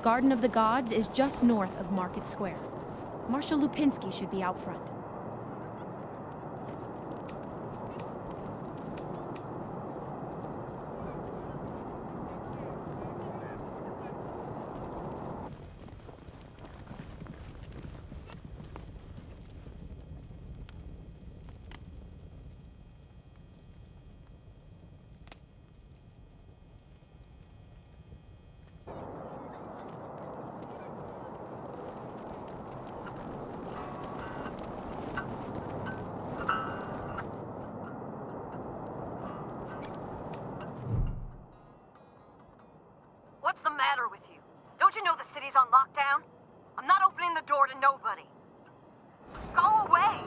Garden of the Gods is just north of Market Square. Marshal Lupinski should be out front. What's the matter with you? Don't you know the city's on lockdown? I'm not opening the door to nobody. Go away!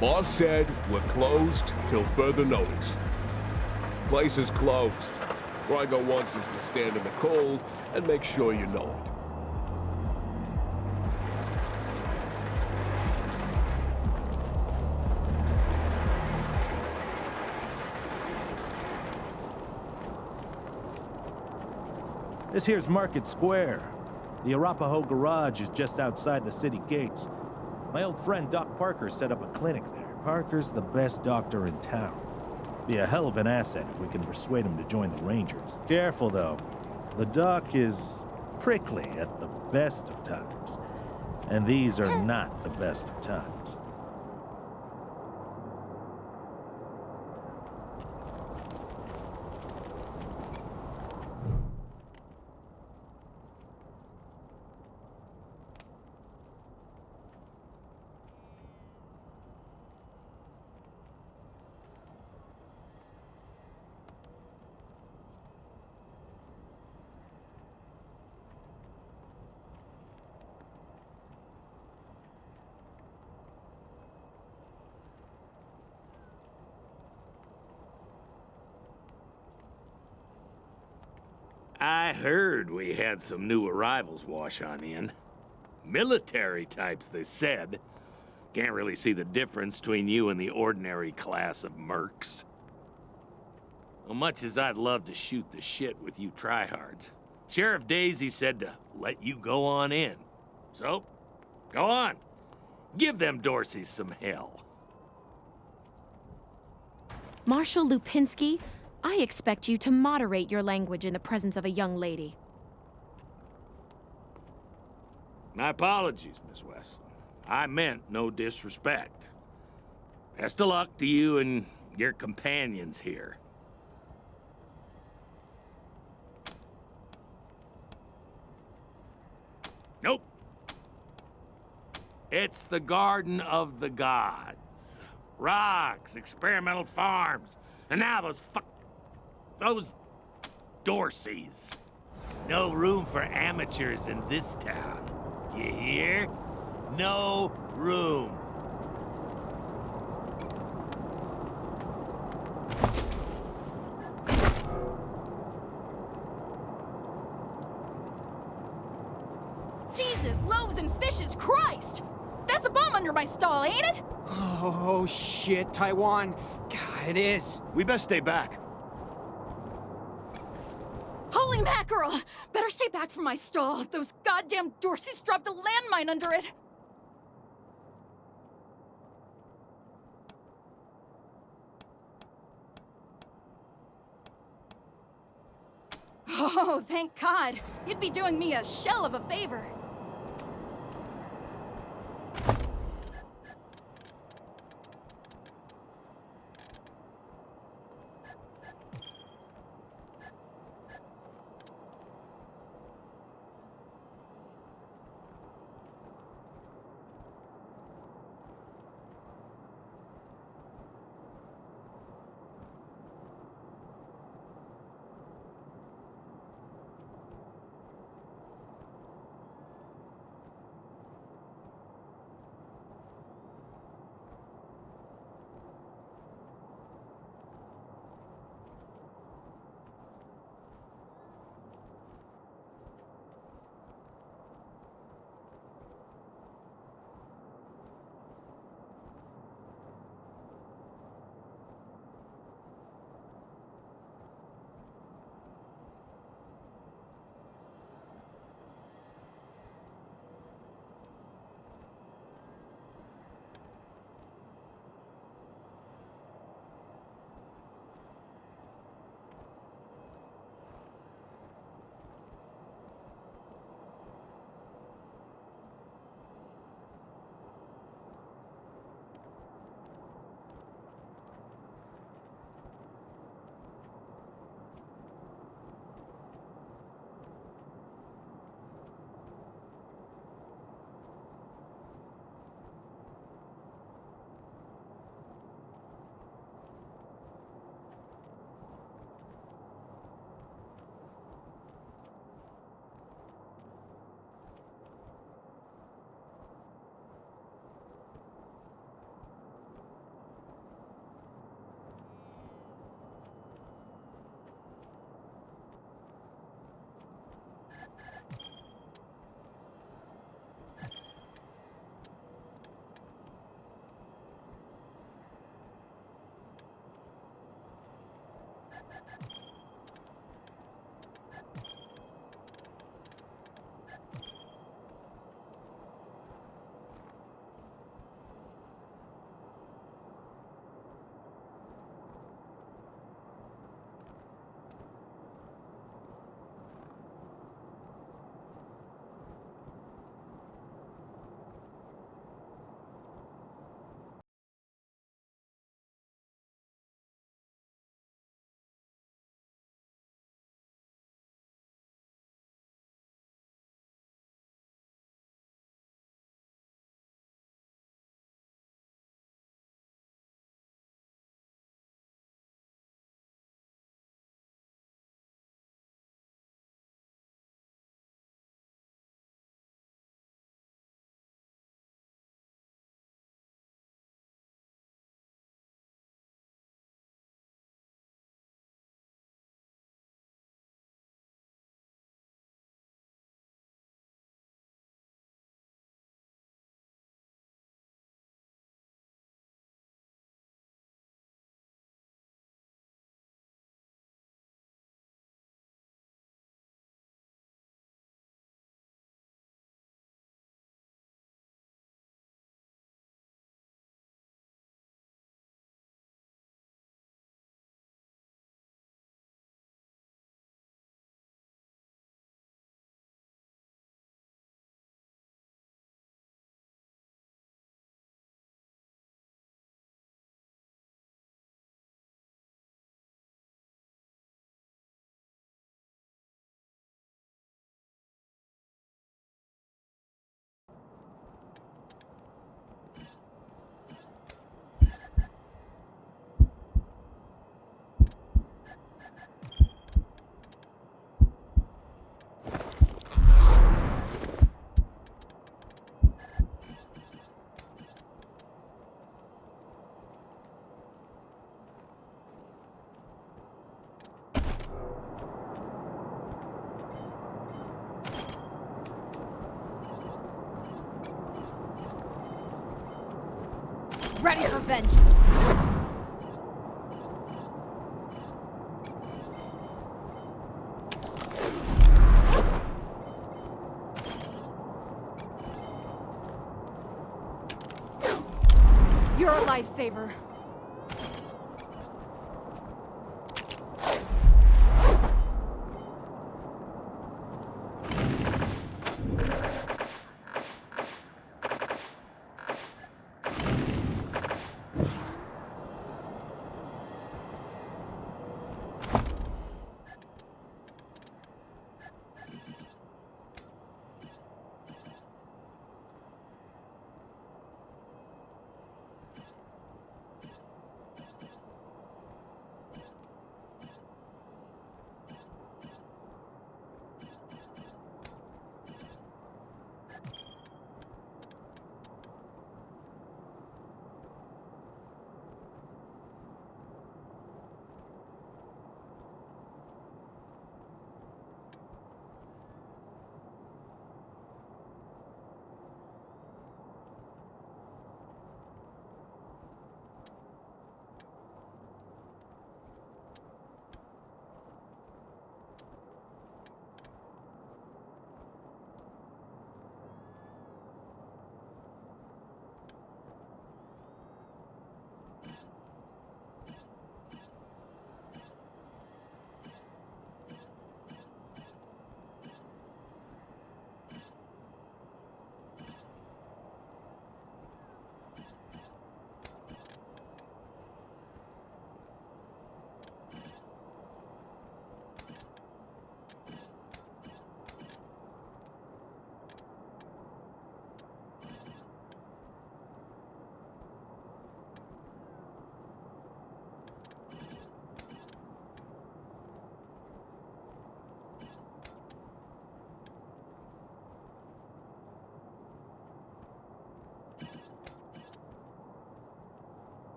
Boss said we're closed till further notice. Place is closed. Rygo wants us to stand in the cold and make sure you know it. This here's Market Square. The Arapaho Garage is just outside the city gates. My old friend Doc Parker set up a clinic there. Parker's the best doctor in town. Be a hell of an asset if we can persuade him to join the Rangers. Careful, though. The Doc is prickly at the best of times. And these are not the best of times. I heard we had some new arrivals wash on in. Military types, they said. Can't really see the difference between you and the ordinary class of mercs. Well, much as I'd love to shoot the shit with you tryhards, Sheriff Daisy said to let you go on in. So, go on. Give them Dorseys some hell. Marshal Lupinski, I expect you to moderate your language in the presence of a young lady. My apologies, Miss Westland. I meant no disrespect. Best of luck to you and your companions here. Nope. It's the Garden of the Gods. Rocks, experimental farms, and now those Dorseys. No room for amateurs in this town. You hear? No room. Jesus, loaves and fishes, Christ! That's a bomb under my stall, ain't it? Oh, shit, Taiwan. God, it is. We best stay back. Holy Mackerel! Better stay back from my stall. Those goddamn Dorseys dropped a landmine under it. Oh, thank God. You'd be doing me a shell of a favor. Ready for vengeance. You're a lifesaver.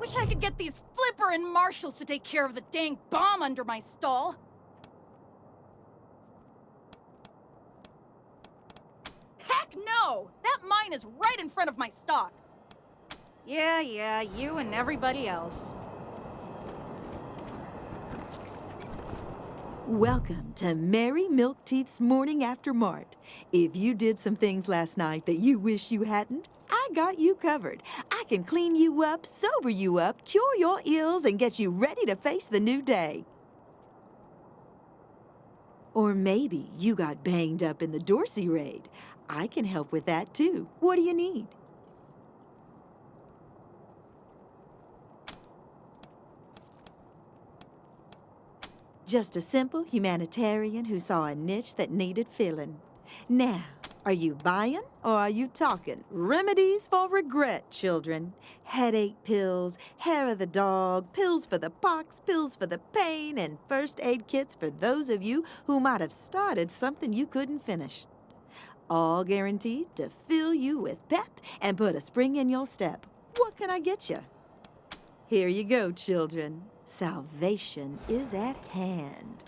Wish I could get these Flipper and Marshals to take care of the dang bomb under my stall. Heck no! That mine is right in front of my stock. Yeah, you and everybody else. Welcome to Mary Milkteeth's Morning After Mart. If you did some things last night that you wish you hadn't, I got you covered. I can clean you up, sober you up, cure your ills, and get you ready to face the new day. Or maybe you got banged up in the Dorsey raid. I can help with that too. What do you need? Just a simple humanitarian who saw a niche that needed filling. Now, are you buying or are you talking? Remedies for regret, children. Headache pills, hair of the dog, pills for the pox, pills for the pain, and first aid kits for those of you who might have started something you couldn't finish. All guaranteed to fill you with pep and put a spring in your step. What can I get you? Here you go, children. Salvation is at hand.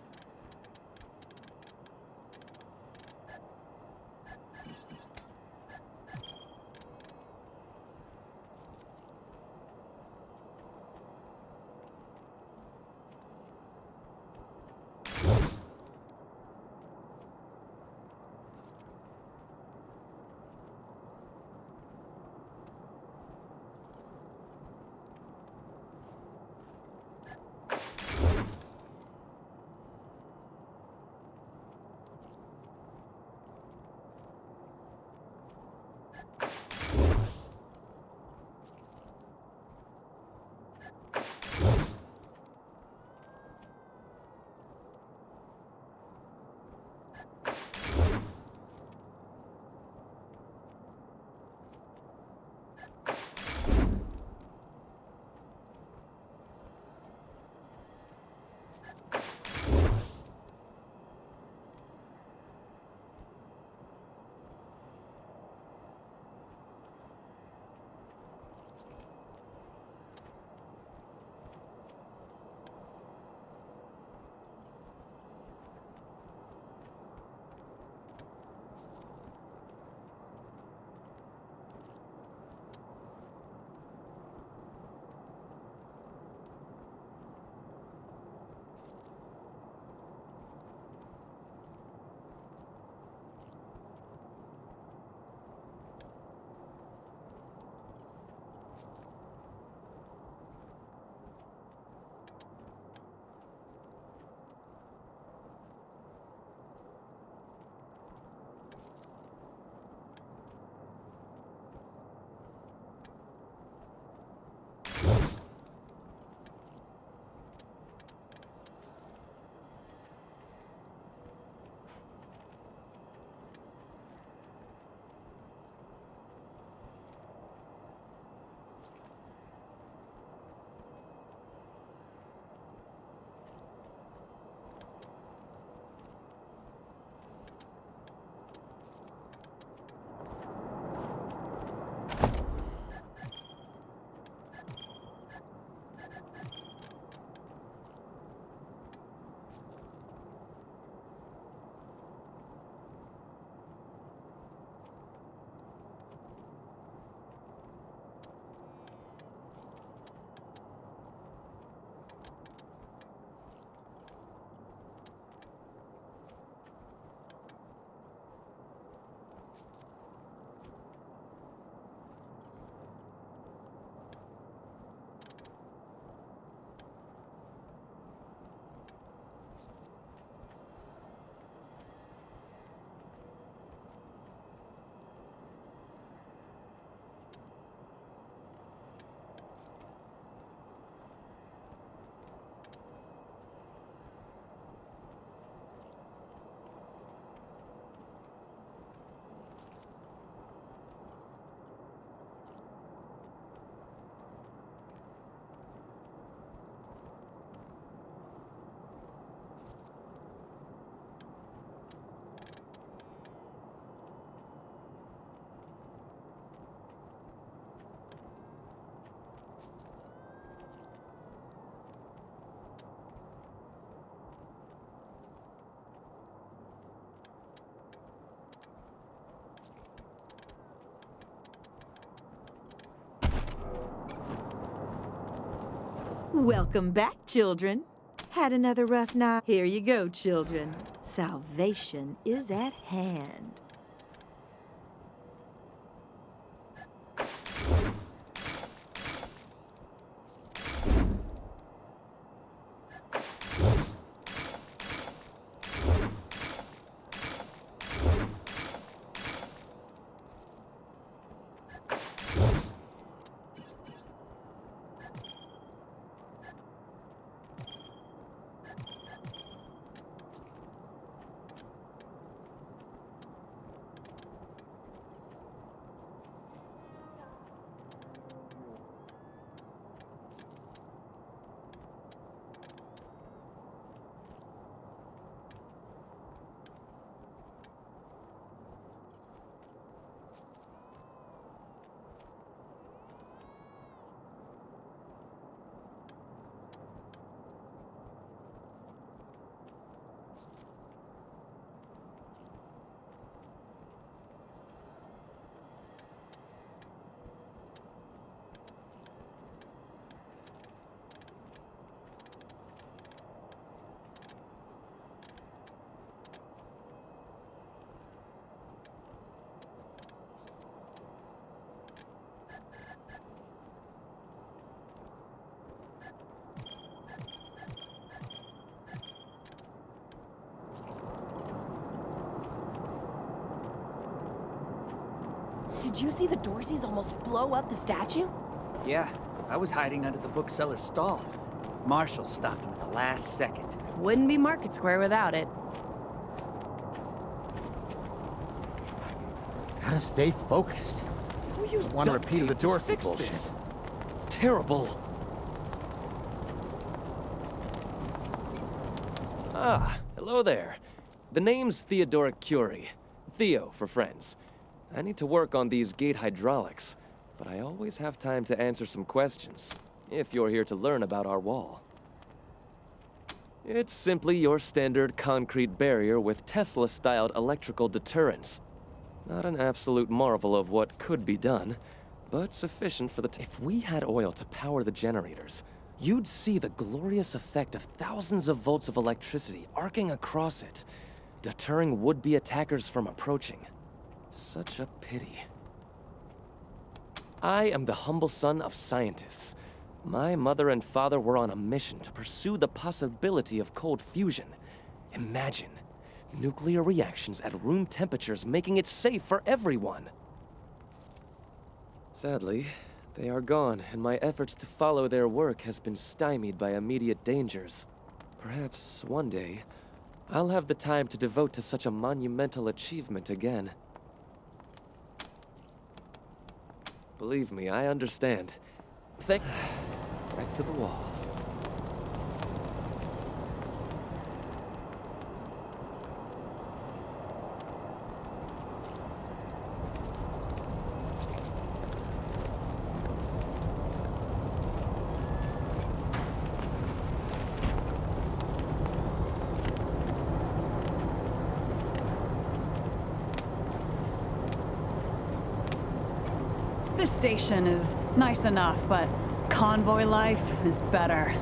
Welcome back, children. Had another rough night? Here you go, children. Salvation is at hand. Did you see the Dorseys almost blow up the statue? Yeah, I was hiding under the bookseller's stall. Marshall stopped him at the last second. Wouldn't be Market Square without it. Gotta stay focused. Who used Want to duct repeat tape the to Dorsey fix bullshit. this? Terrible. Ah, hello there. The name's Theodoric Curie. Theo for friends. I need to work on these gate hydraulics, but I always have time to answer some questions, if you're here to learn about our wall. It's simply your standard concrete barrier with Tesla-styled electrical deterrence. Not an absolute marvel of what could be done, but sufficient for the if we had oil to power the generators, you'd see the glorious effect of thousands of volts of electricity arcing across it, deterring would-be attackers from approaching. Such a pity. I am the humble son of scientists. My mother and father were on a mission to pursue the possibility of cold fusion. Imagine nuclear reactions at room temperatures making it safe for everyone. Sadly, they are gone, and my efforts to follow their work has been stymied by immediate dangers. Perhaps one day, I'll have the time to devote to such a monumental achievement again. Believe me, I understand. Back to the wall. This station is nice enough, but convoy life is better.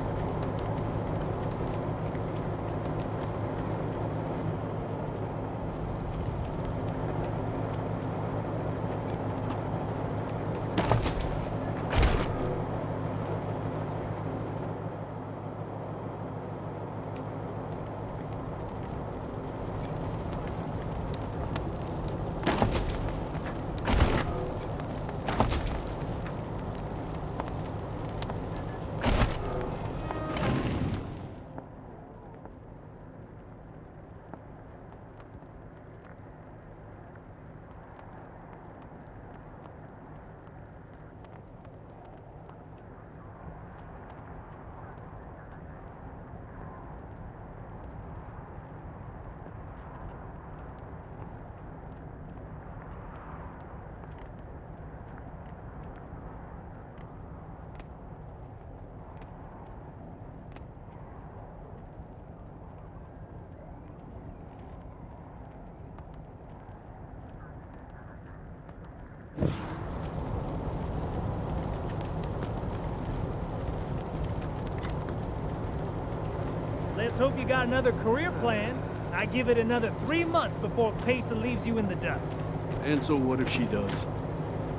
Let's hope you got another career plan. I give it another 3 months before Pesa leaves you in the dust. And so what if she does?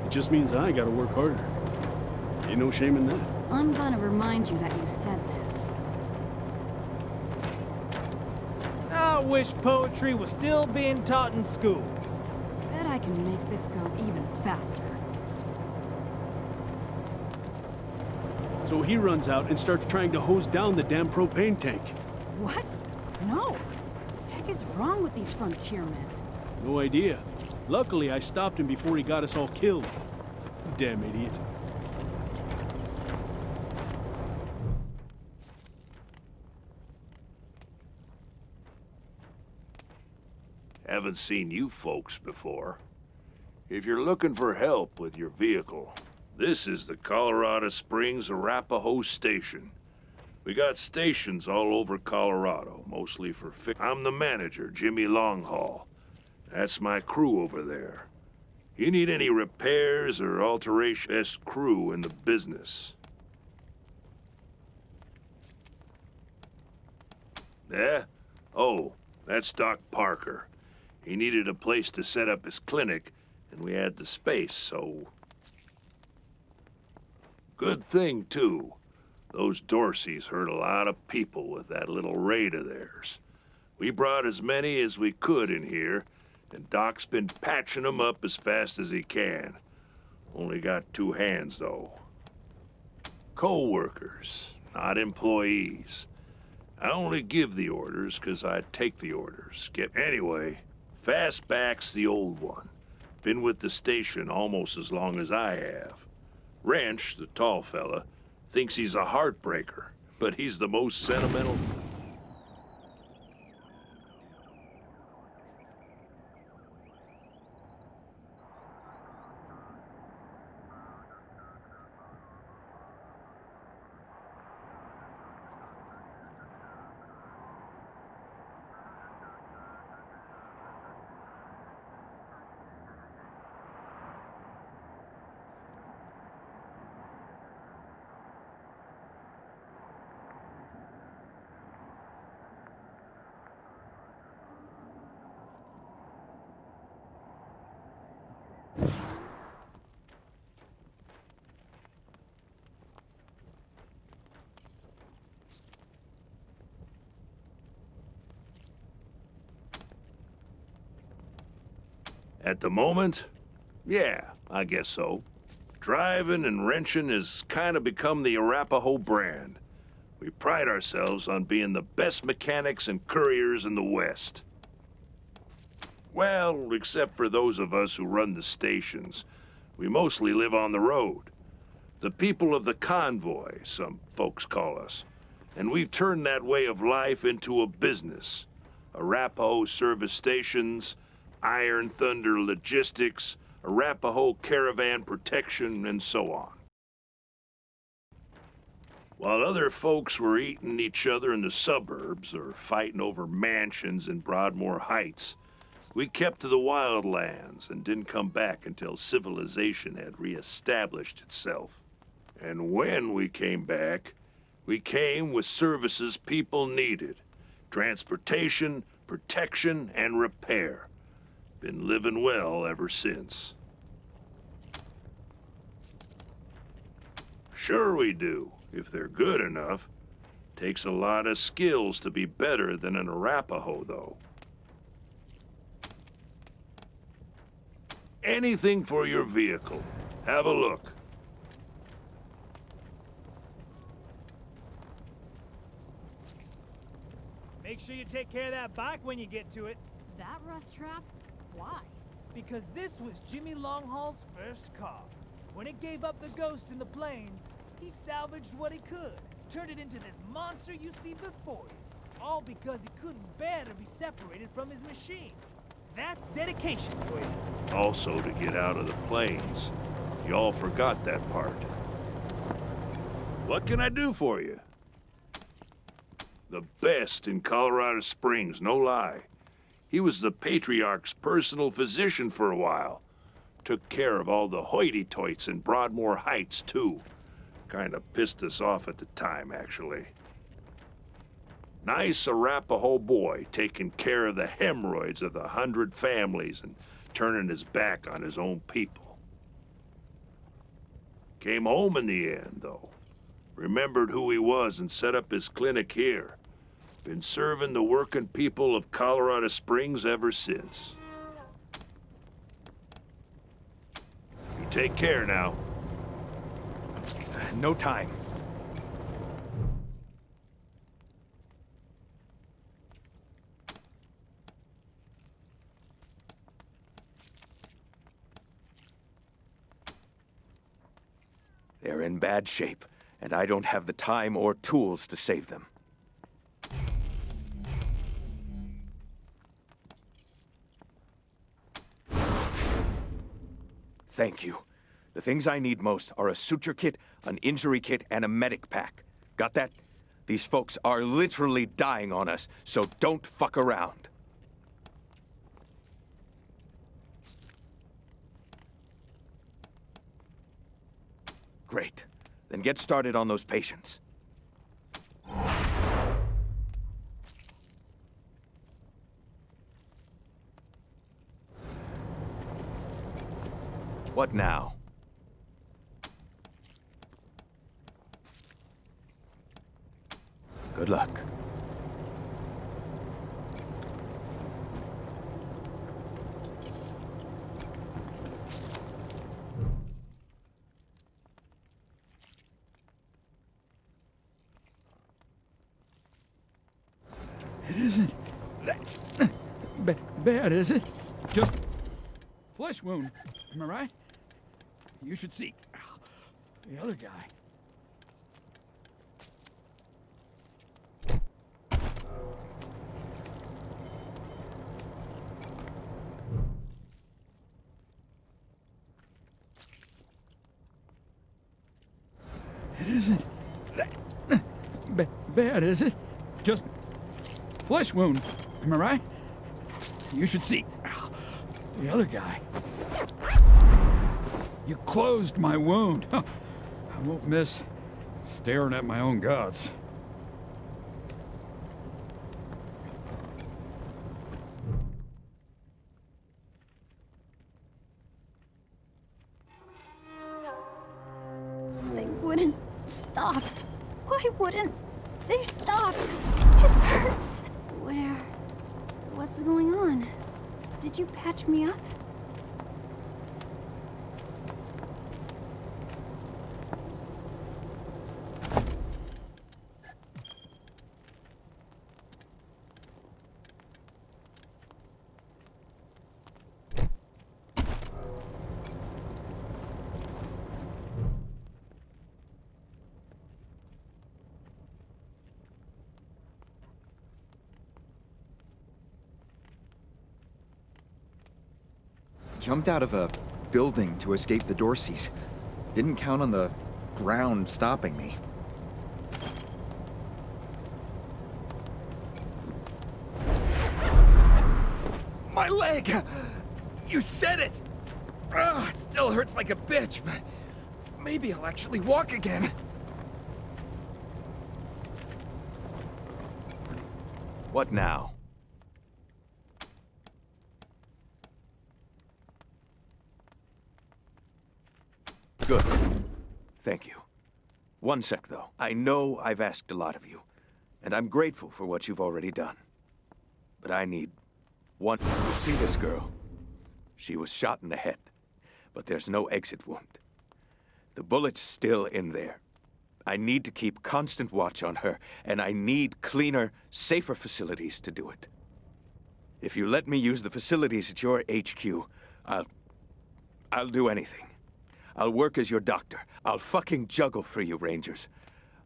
It just means I gotta work harder. Ain't no shame in that. I'm gonna remind you that you said that. I wish poetry was still being taught in schools. Bet I can make this go even faster. So he runs out and starts trying to hose down the damn propane tank. What? No. Heck is wrong with these frontiermen? No idea. Luckily, I stopped him before he got us all killed. Damn idiot. Haven't seen you folks before. If you're looking for help with your vehicle, this is the Colorado Springs Arapahoe Station. We got stations all over Colorado, mostly for I'm the manager, Jimmy Longhaul. That's my crew over there. You need any repairs or alteration, best crew in the business. Yeah? Oh, that's Doc Parker. He needed a place to set up his clinic, and we had the space, so... Good thing, too. Those Dorseys hurt a lot of people with that little raid of theirs. We brought as many as we could in here, and Doc's been patching them up as fast as he can. Only got 2 hands, though. Co-workers, not employees. I only give the orders 'cause I take the orders. Anyway, Fastback's the old one. Been with the station almost as long as I have. Wrench, the tall fella, thinks he's a heartbreaker, but he's the most sentimental... At the moment? Yeah, I guess so. Driving and wrenching has kind of become the Arapahoe brand. We pride ourselves on being the best mechanics and couriers in the West. Well, except for those of us who run the stations. We mostly live on the road. The people of the convoy, some folks call us. And we've turned that way of life into a business. Arapahoe service stations, Iron Thunder Logistics, Arapahoe Caravan Protection, and so on. While other folks were eating each other in the suburbs or fighting over mansions in Broadmoor Heights, we kept to the wildlands and didn't come back until civilization had reestablished itself. And when we came back, we came with services people needed: transportation, protection, and repair. Been living well ever since. Sure we do, if they're good enough. Takes a lot of skills to be better than an Arapahoe, though. Anything for your vehicle. Have a look. Make sure you take care of that bike when you get to it. That rust trap? Why? Because this was Jimmy Longhaul's first car. When it gave up the ghost in the plains, he salvaged what he could, turned it into this monster you see before you. All because he couldn't bear to be separated from his machine. That's dedication for you. Also to get out of the plains. Y'all forgot that part. What can I do for you? The best in Colorado Springs, no lie. He was the Patriarch's personal physician for a while. Took care of all the hoity-toits in Broadmoor Heights, too. Kinda pissed us off at the time, actually. Nice Arapaho boy taking care of the hemorrhoids of the 100 families and turning his back on his own people. Came home in the end, though. Remembered who he was and set up his clinic here. Been serving the working people of Colorado Springs ever since. You take care now. No time. They're in bad shape, and I don't have the time or tools to save them. Thank you. The things I need most are a suture kit, an injury kit, and a medic pack. Got that? These folks are literally dying on us, so don't fuck around. Great. Then get started on those patients. What now? Good luck. It isn't bad, is it? Just flesh wound, am I right? You should see the other guy. It isn't bad, is it? Just flesh wound, am I right? You should see the other guy. You closed my wound. I won't miss staring at my own guts. They wouldn't stop. Why wouldn't they stop? It hurts. What's going on? Did you patch me up? Jumped out of a building to escape the Dorseys. Didn't count on the ground stopping me. My leg! You said it! Ugh, still hurts like a bitch, but maybe I'll actually walk again. What now? Good. Thank you. One sec, though. I know I've asked a lot of you, and I'm grateful for what you've already done. But I need one. You see this girl? She was shot in the head, but there's no exit wound. The bullet's still in there. I need to keep constant watch on her, and I need cleaner, safer facilities to do it. If you let me use the facilities at your HQ, I'll do anything. I'll work as your doctor. I'll fucking juggle for you, Rangers.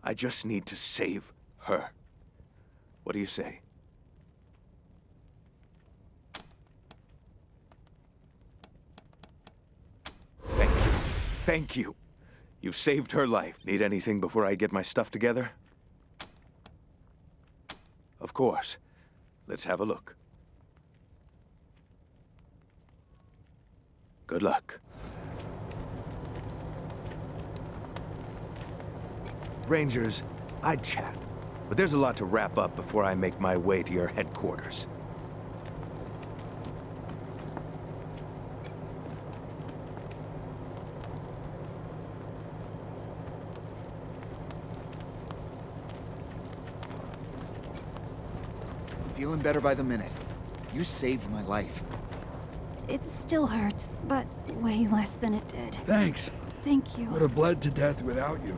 I just need to save her. What do you say? Thank you. Thank you. You've saved her life. Need anything before I get my stuff together? Of course. Let's have a look. Good luck. Rangers, I'd chat. But there's a lot to wrap up before I make my way to your headquarters. Feeling better by the minute. You saved my life. It still hurts, but way less than it did. Thanks. Thank you. Would have bled to death without you.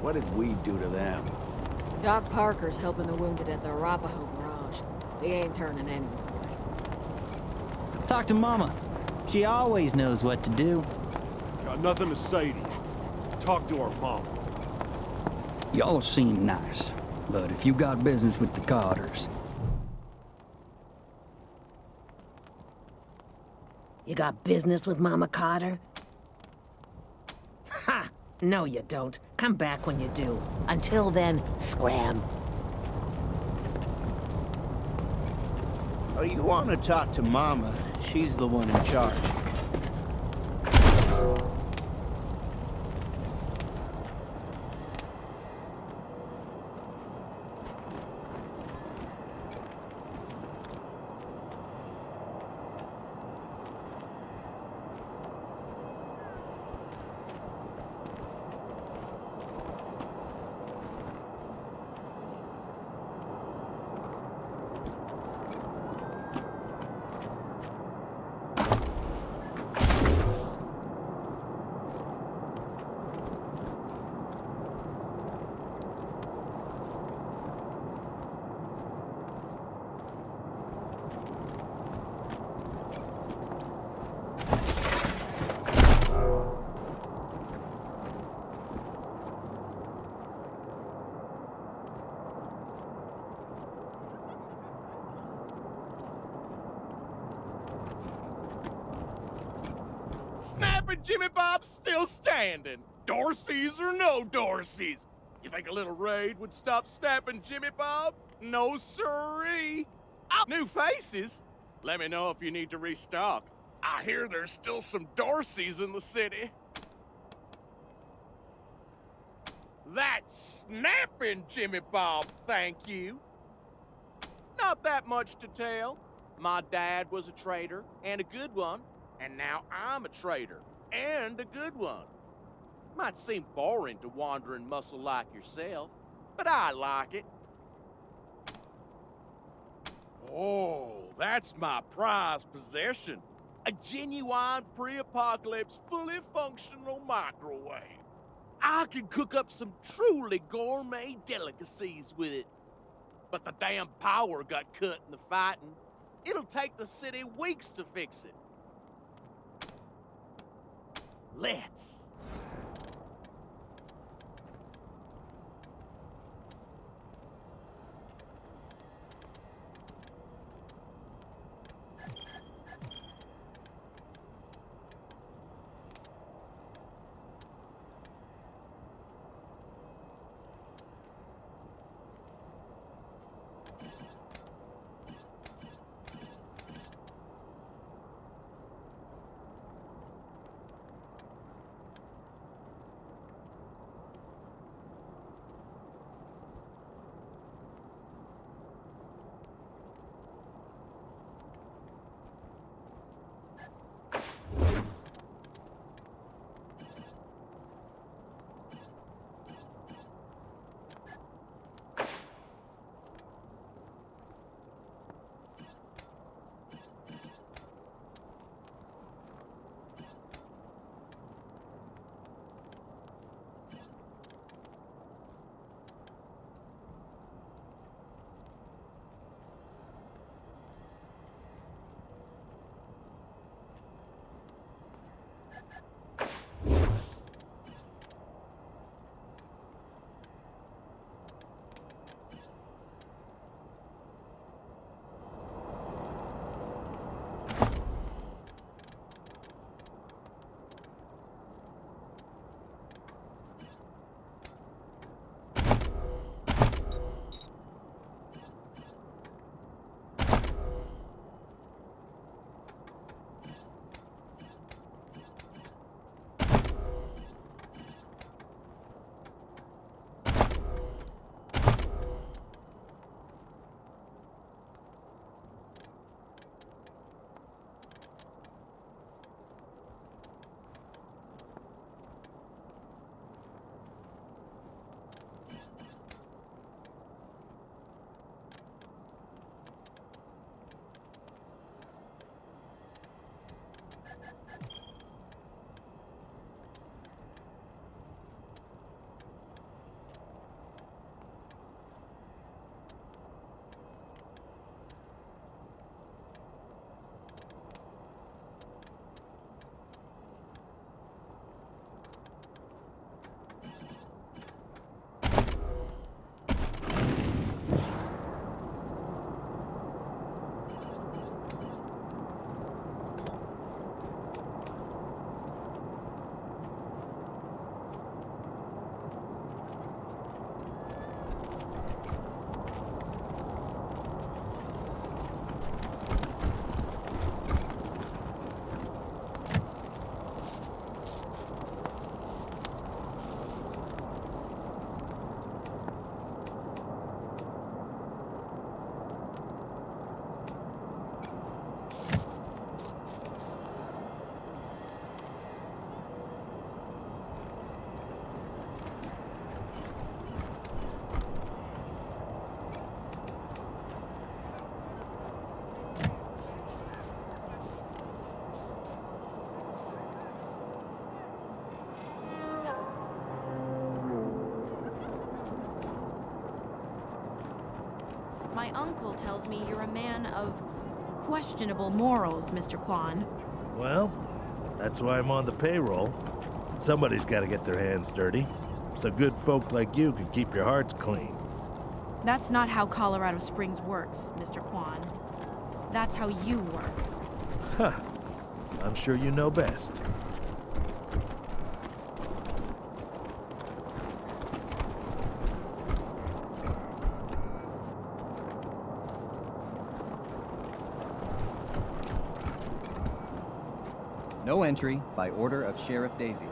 What did we do to them? Doc Parker's helping the wounded at the Arapaho Garage. He ain't turning anyone away. Talk to Mama. She always knows what to do. Got nothing to say to you. Talk to our mom. Y'all seem nice, but if you got business with the Carters... You got business with Mama Carter? Ha! No, you don't. Come back when you do. Until then, scram. Oh, you want to talk to Mama? She's the one in charge. Snapping Jimmy Bob's still standing. Dorsey's or no Dorsey's. You think a little raid would stop snapping Jimmy Bob? No siree. New faces? Let me know if you need to restock. I hear there's still some Dorseys in the city. That's snapping Jimmy Bob, thank you. Not that much to tell. My dad was a trader, and a good one. And now I'm a trader, and a good one. Might seem boring to wandering muscle like yourself, but I like it. Oh, that's my prized possession. A genuine pre-apocalypse, fully functional microwave. I can cook up some truly gourmet delicacies with it. But the damn power got cut in the fighting. It'll take the city weeks to fix it. Let's. My uncle tells me you're a man of questionable morals, Mr. Kwan. Well, that's why I'm on the payroll. Somebody's got to get their hands dirty, so good folk like you can keep your hearts clean. That's not how Colorado Springs works, Mr. Kwan. That's how you work. Huh. I'm sure you know best. No entry by order of Sheriff Daisy.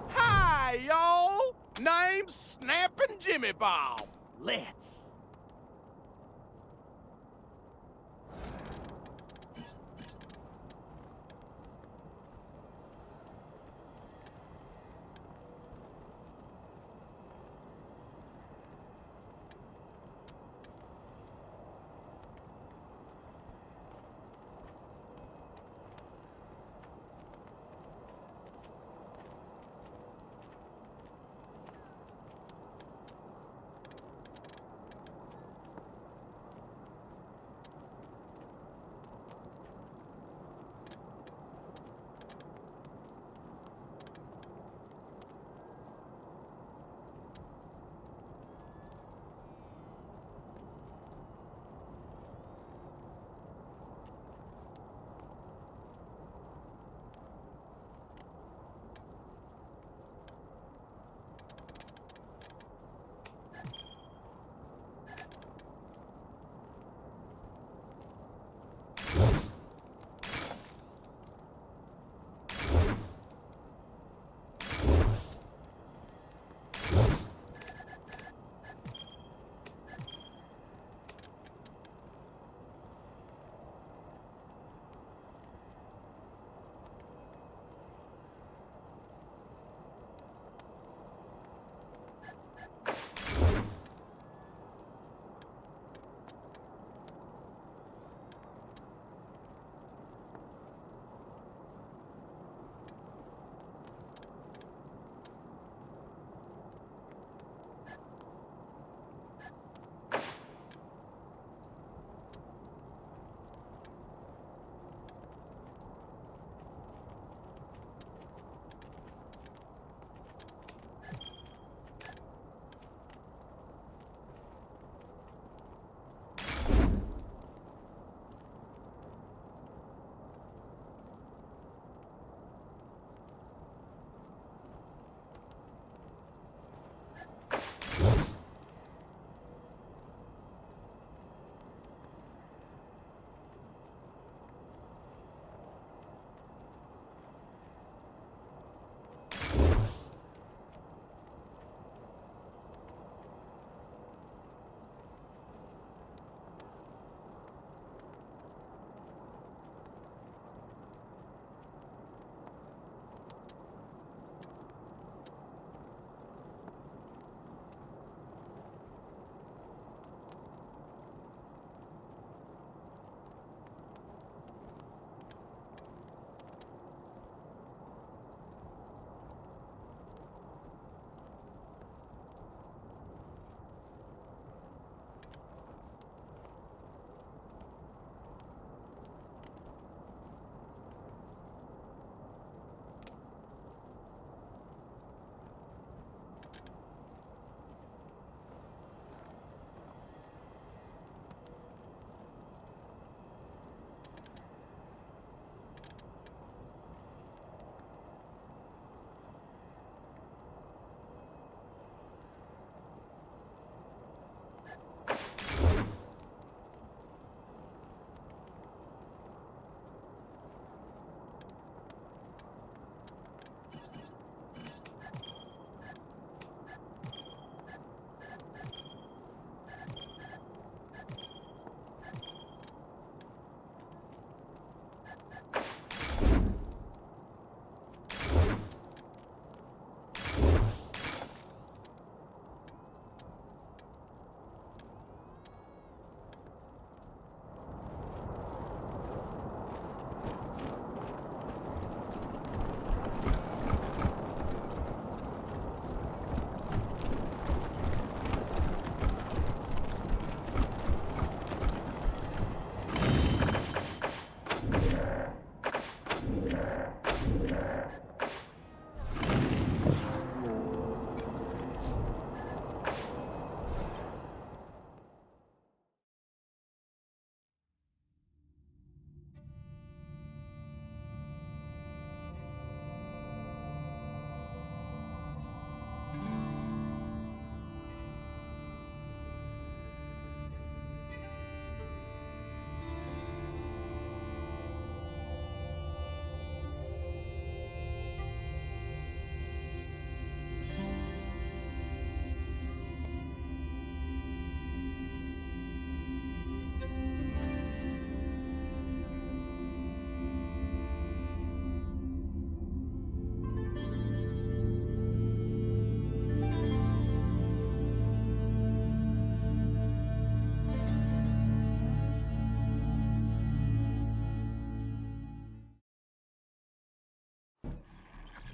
Hi, y'all! Name's Snappin' Jimmy Bob. Let's.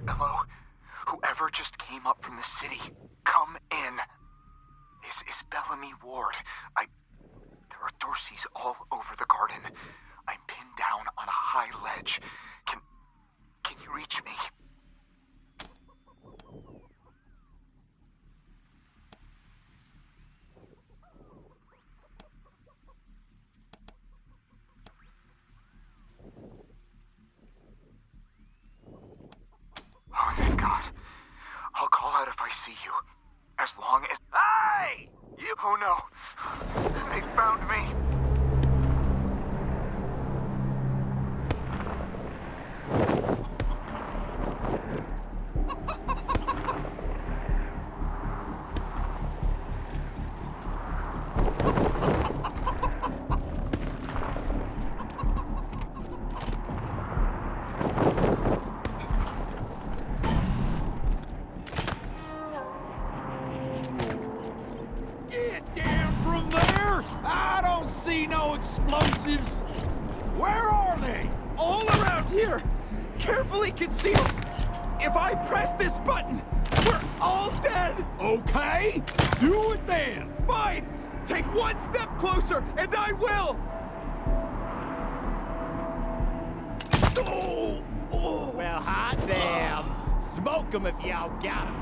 Hello? Whoever just came up from the city, come in. This is Bellamy Ward. There are Dorseys all over the garden. I'm pinned down on a high ledge. Can you reach me? Oh, thank God. I'll call out if I see you. As long as... Hey! You... Oh, no. They found me. Get down from there! I don't see no explosives! Where are they? All around here! Carefully concealed! If I press this button, we're all dead! Okay, do it then! Fine! Take one step closer, and I will! Oh! Well, hot damn! Smoke 'em if y'all got 'em!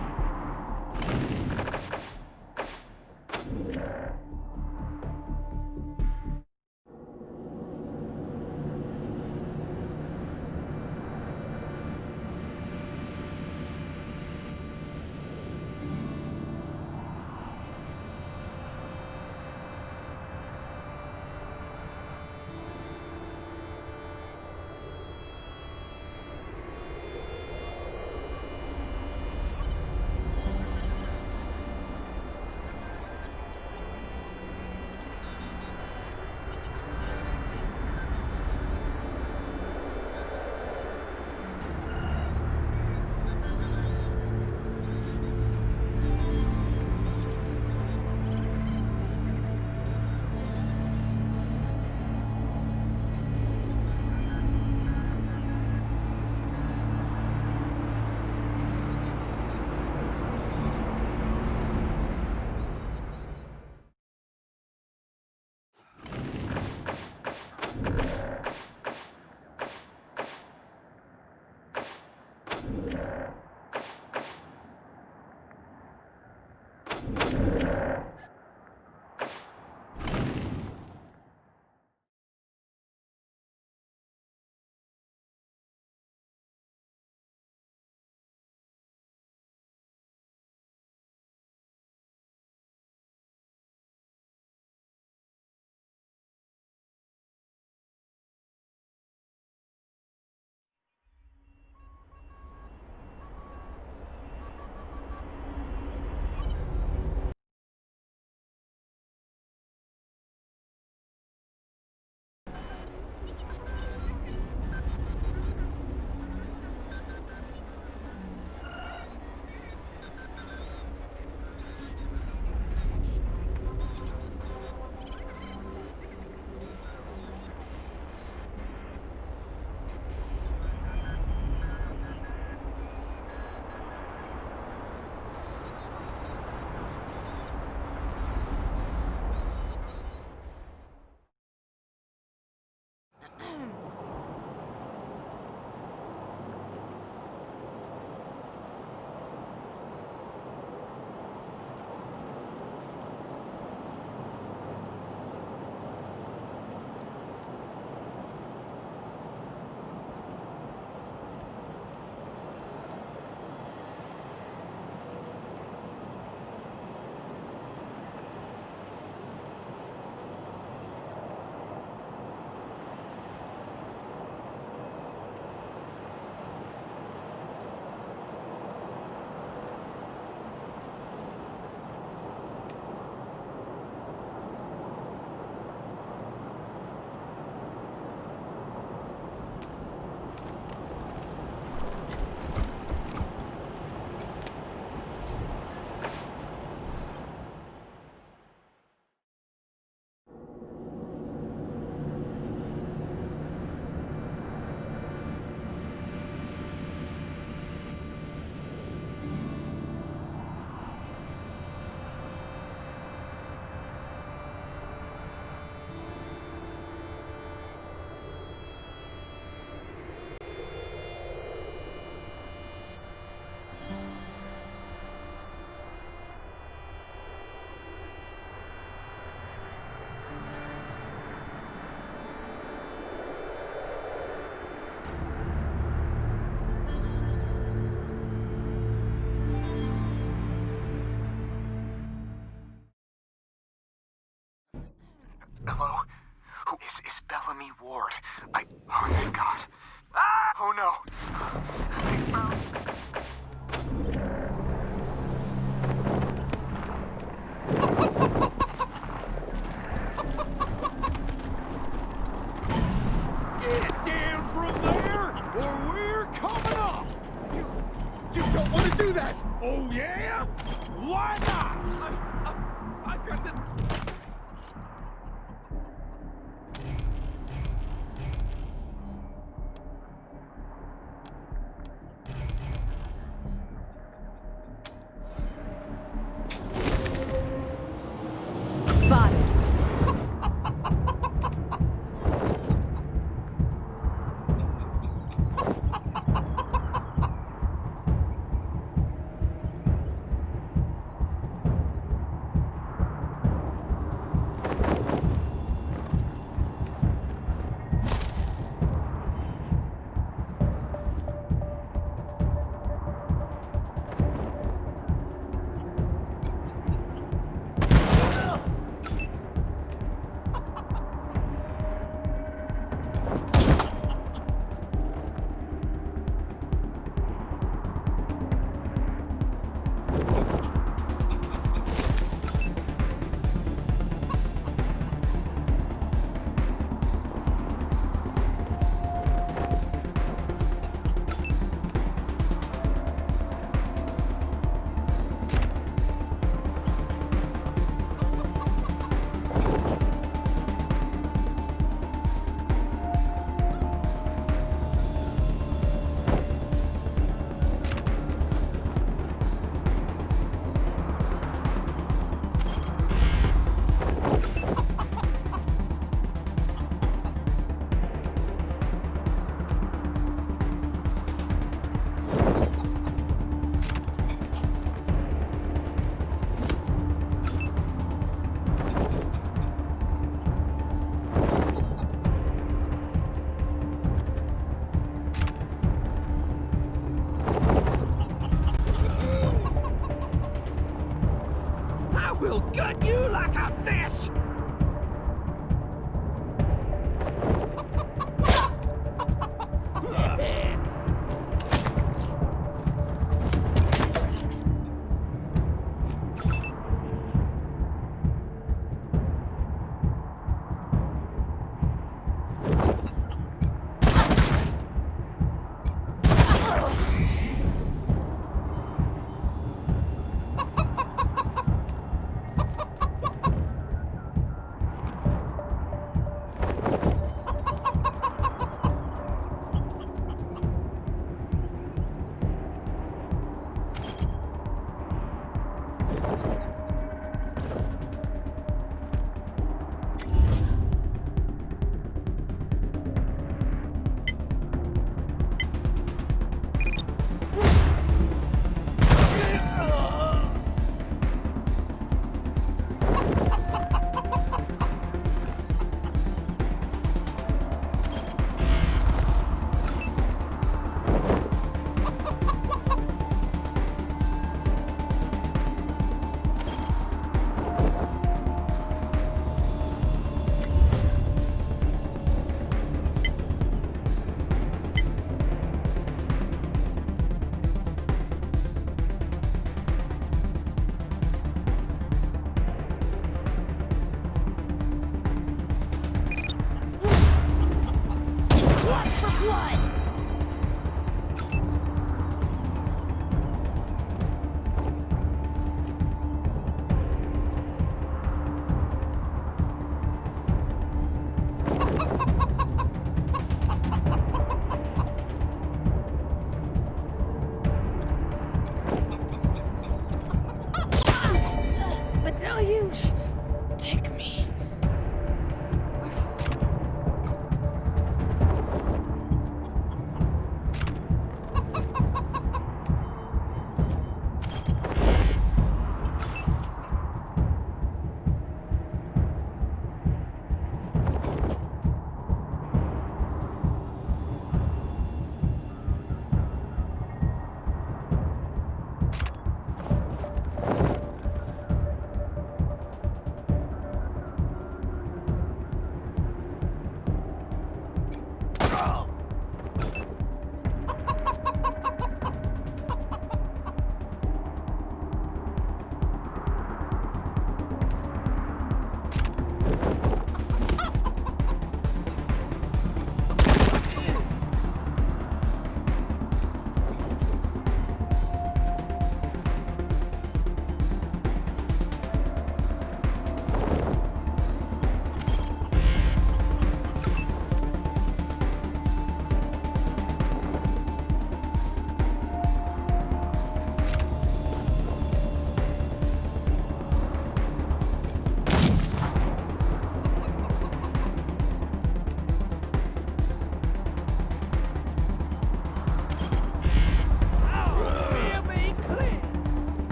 Bellamy Ward. Oh, thank God. Ah! Oh, no. They found... Get down from there, or we're coming up! You don't want to do that! Oh, yeah? Why not? I've got this... Spotted. I will gut you like a fish!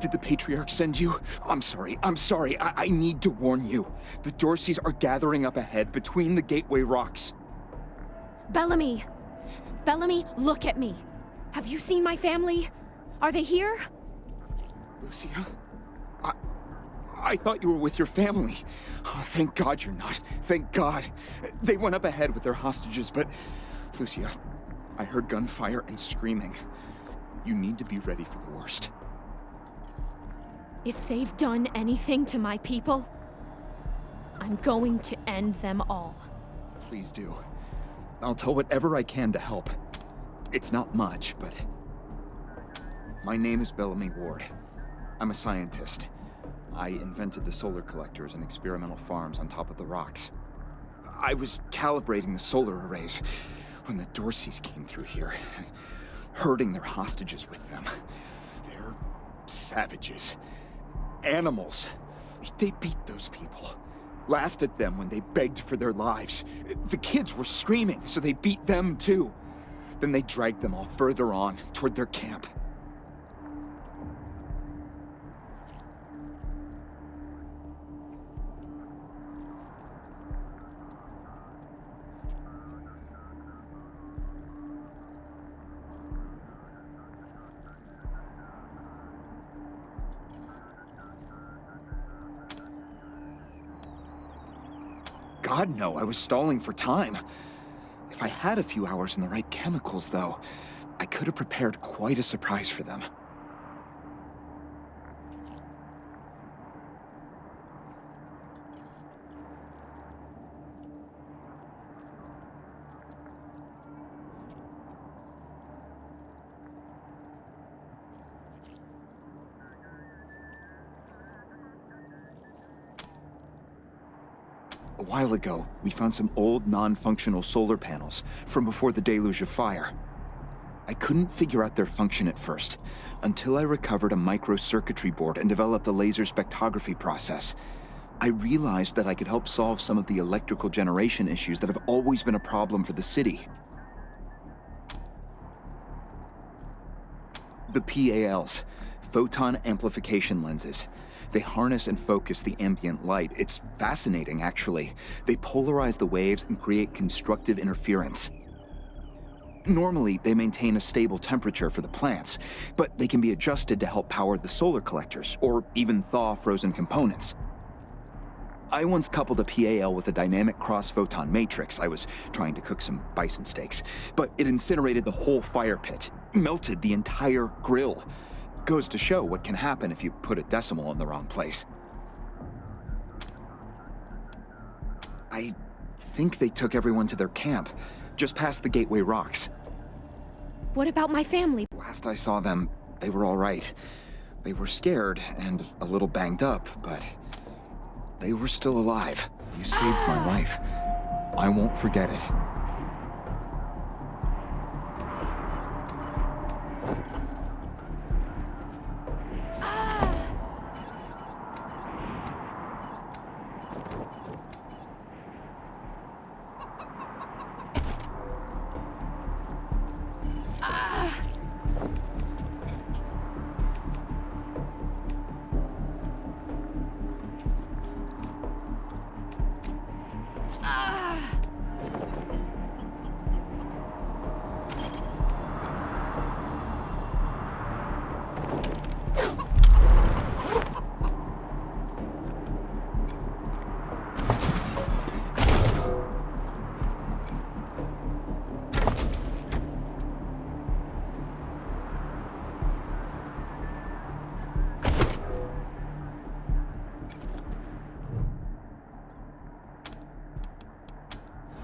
Did the Patriarch send you? I'm sorry. I need to warn you. The Dorseys are gathering up ahead between the Gateway Rocks. Bellamy! Bellamy, look at me. Have you seen my family? Are they here? Lucia? I thought you were with your family. Oh, thank God you're not. Thank God. They went up ahead with their hostages, but... Lucia, I heard gunfire and screaming. You need to be ready for the worst. If they've done anything to my people, I'm going to end them all. Please do. I'll tell whatever I can to help. It's not much, but... My name is Bellamy Ward. I'm a scientist. I invented the solar collectors and experimental farms on top of the rocks. I was calibrating the solar arrays when the Dorseys came through here, herding their hostages with them. They're savages. Animals. They beat those people. Laughed at them when they begged for their lives. The kids were screaming, so they beat them too. Then they dragged them all further on, toward their camp. God, no, I was stalling for time. If I had a few hours and the right chemicals, though, I could have prepared quite a surprise for them. A while ago, we found some old, non-functional solar panels from before the deluge of fire. I couldn't figure out their function at first, until I recovered a microcircuitry board and developed a laser spectrography process. I realized that I could help solve some of the electrical generation issues that have always been a problem for the city. The PALs, photon amplification lenses. They harness and focus the ambient light. It's fascinating, actually. They polarize the waves and create constructive interference. Normally, they maintain a stable temperature for the plants, but they can be adjusted to help power the solar collectors, or even thaw frozen components. I once coupled a PAL with a dynamic cross-photon matrix. I was trying to cook some bison steaks, but it incinerated the whole fire pit, melted the entire grill. Goes to show what can happen if you put a decimal in the wrong place. I think they took everyone to their camp, just past the Gateway Rocks. What about my family? Last I saw them, they were all right. They were scared and a little banged up, but they were still alive. You saved my life. I won't forget it.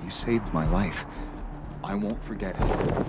You saved my life. I won't forget it.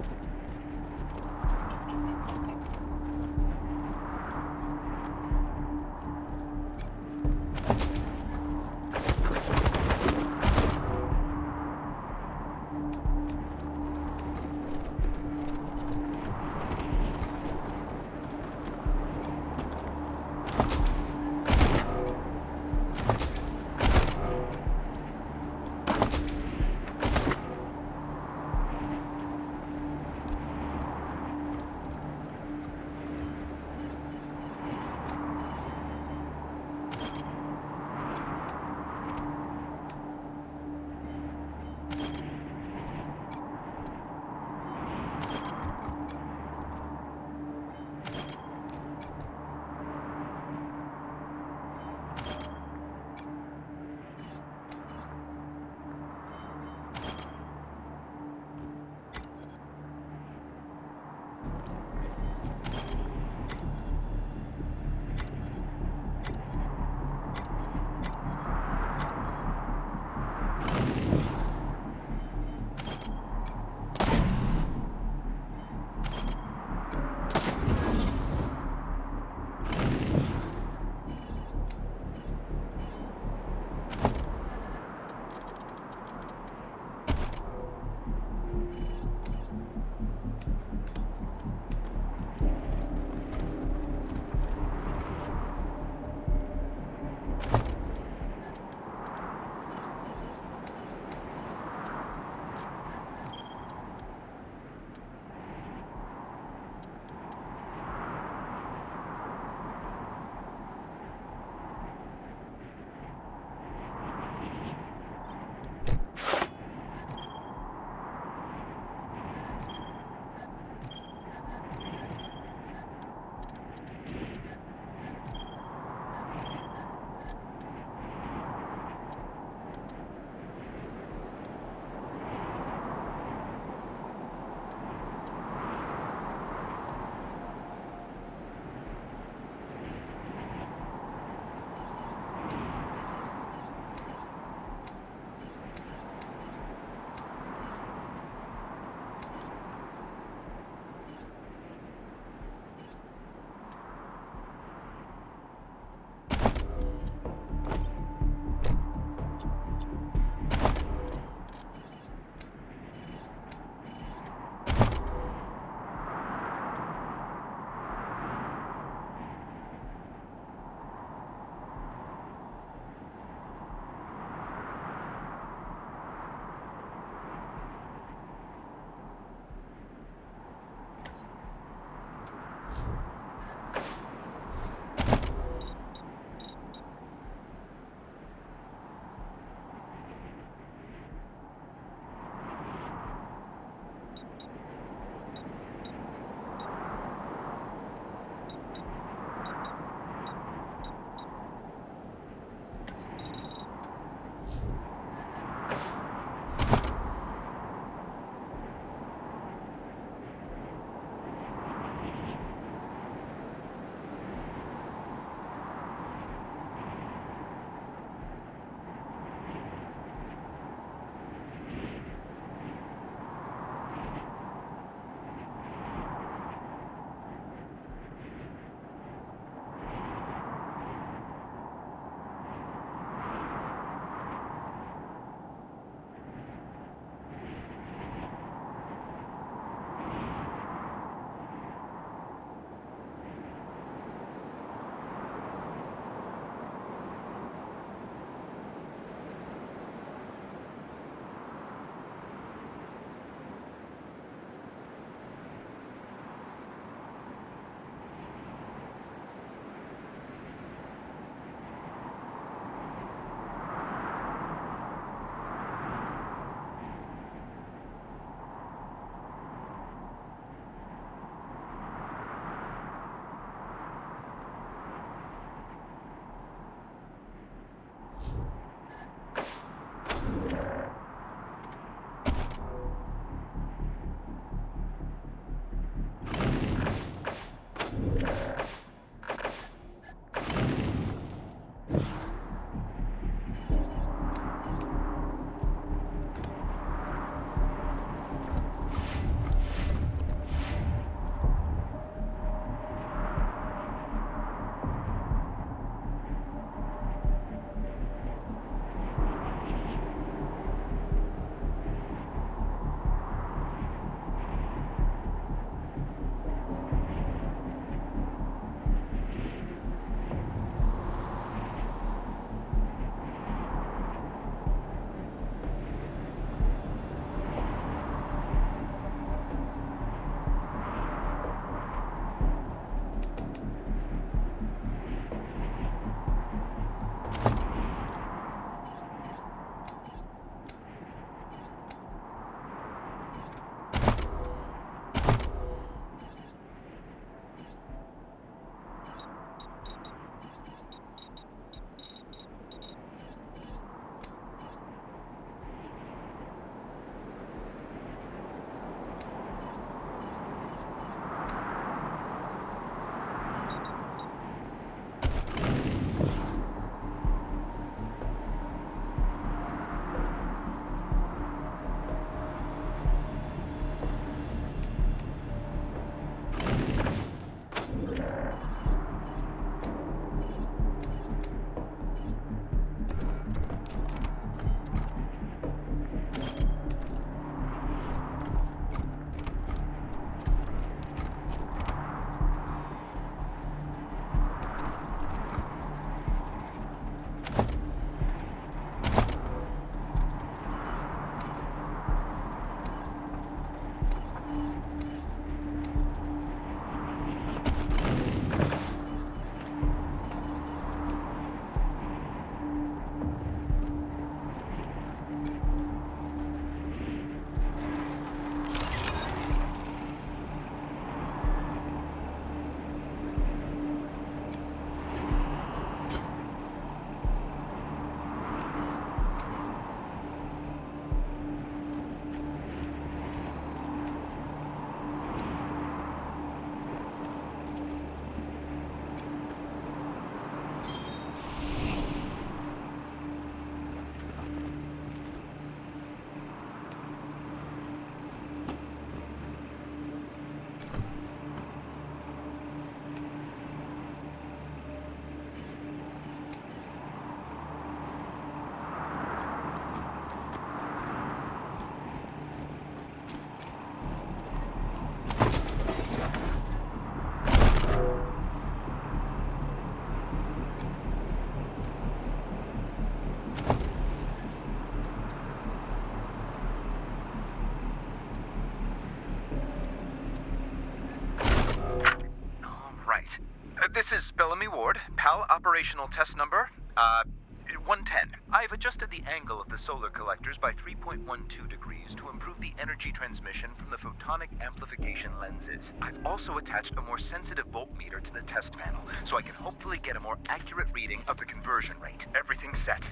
This is Bellamy Ward, PAL operational test number, 110. I've adjusted the angle of the solar collectors by 3.12 degrees to improve the energy transmission from the photonic amplification lenses. I've also attached a more sensitive voltmeter to the test panel, so I can hopefully get a more accurate reading of the conversion rate. Everything's set.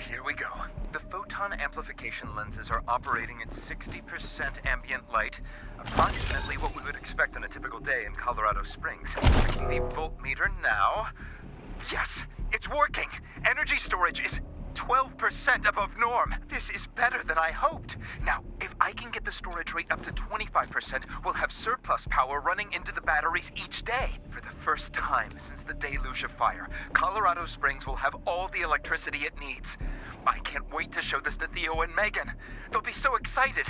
Here we go. The photon amplification lenses are operating at 60% ambient light, approximately what we would expect on a typical day in Colorado Springs. Checking the voltmeter now. Yes, it's working. Energy storage is 12% above norm. This is better than I hoped. Now, if I can get the storage rate up to 25%, we'll have surplus power running into the batteries each day. For the first time since the deluge of fire, Colorado Springs will have all the electricity it needs. I can't wait to show this to Theo and Megan. They'll be so excited.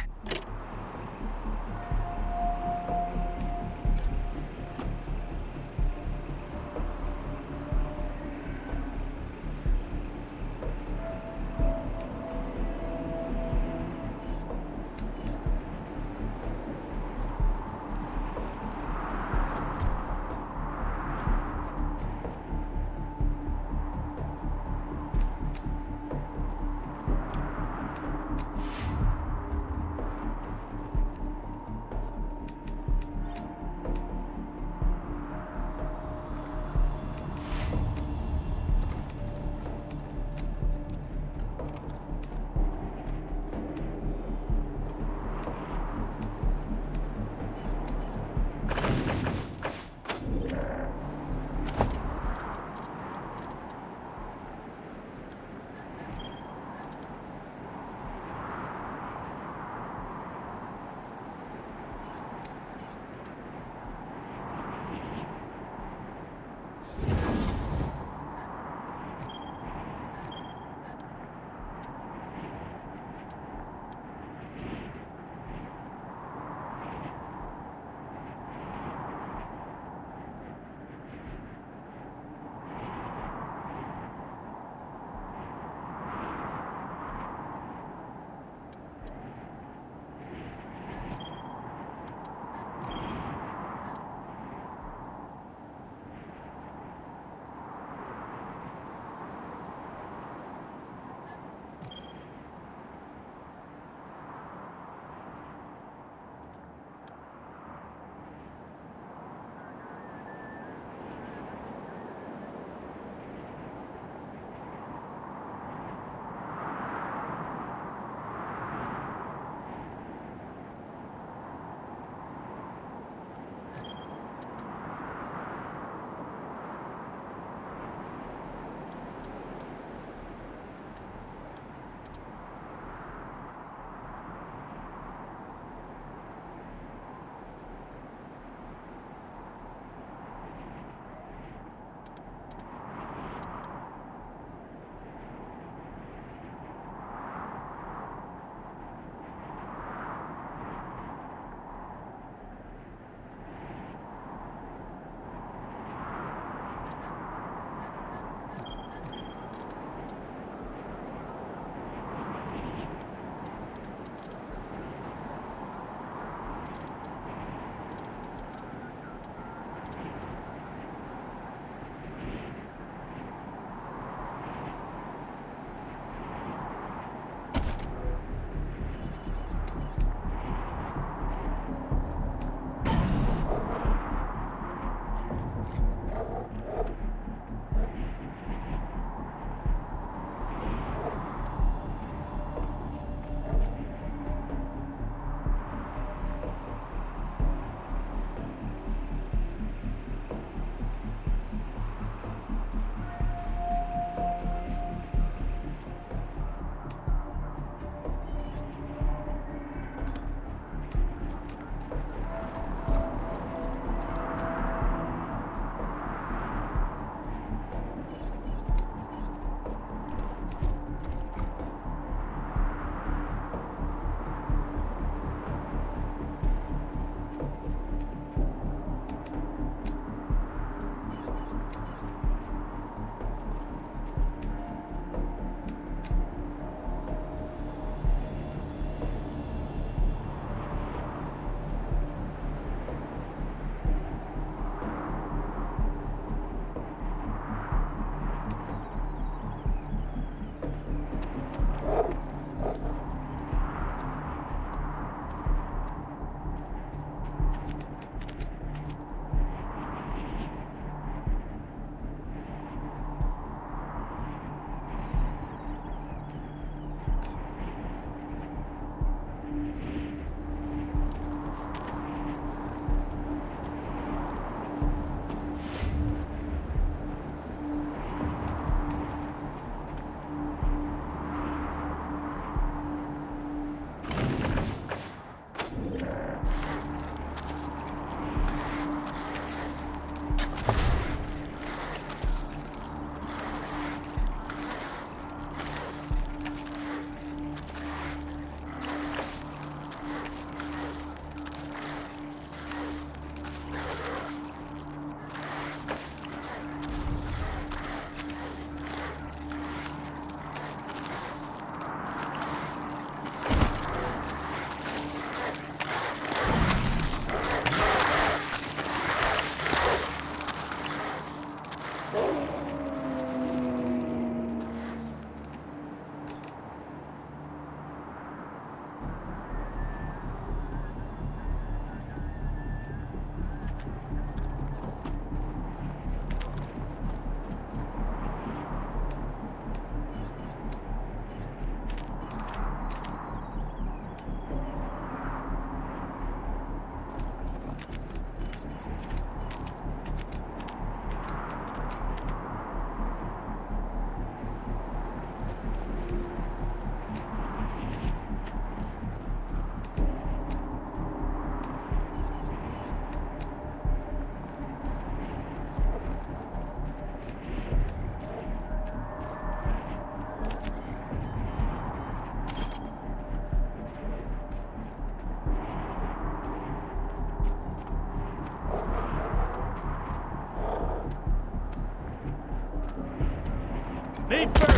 Me first!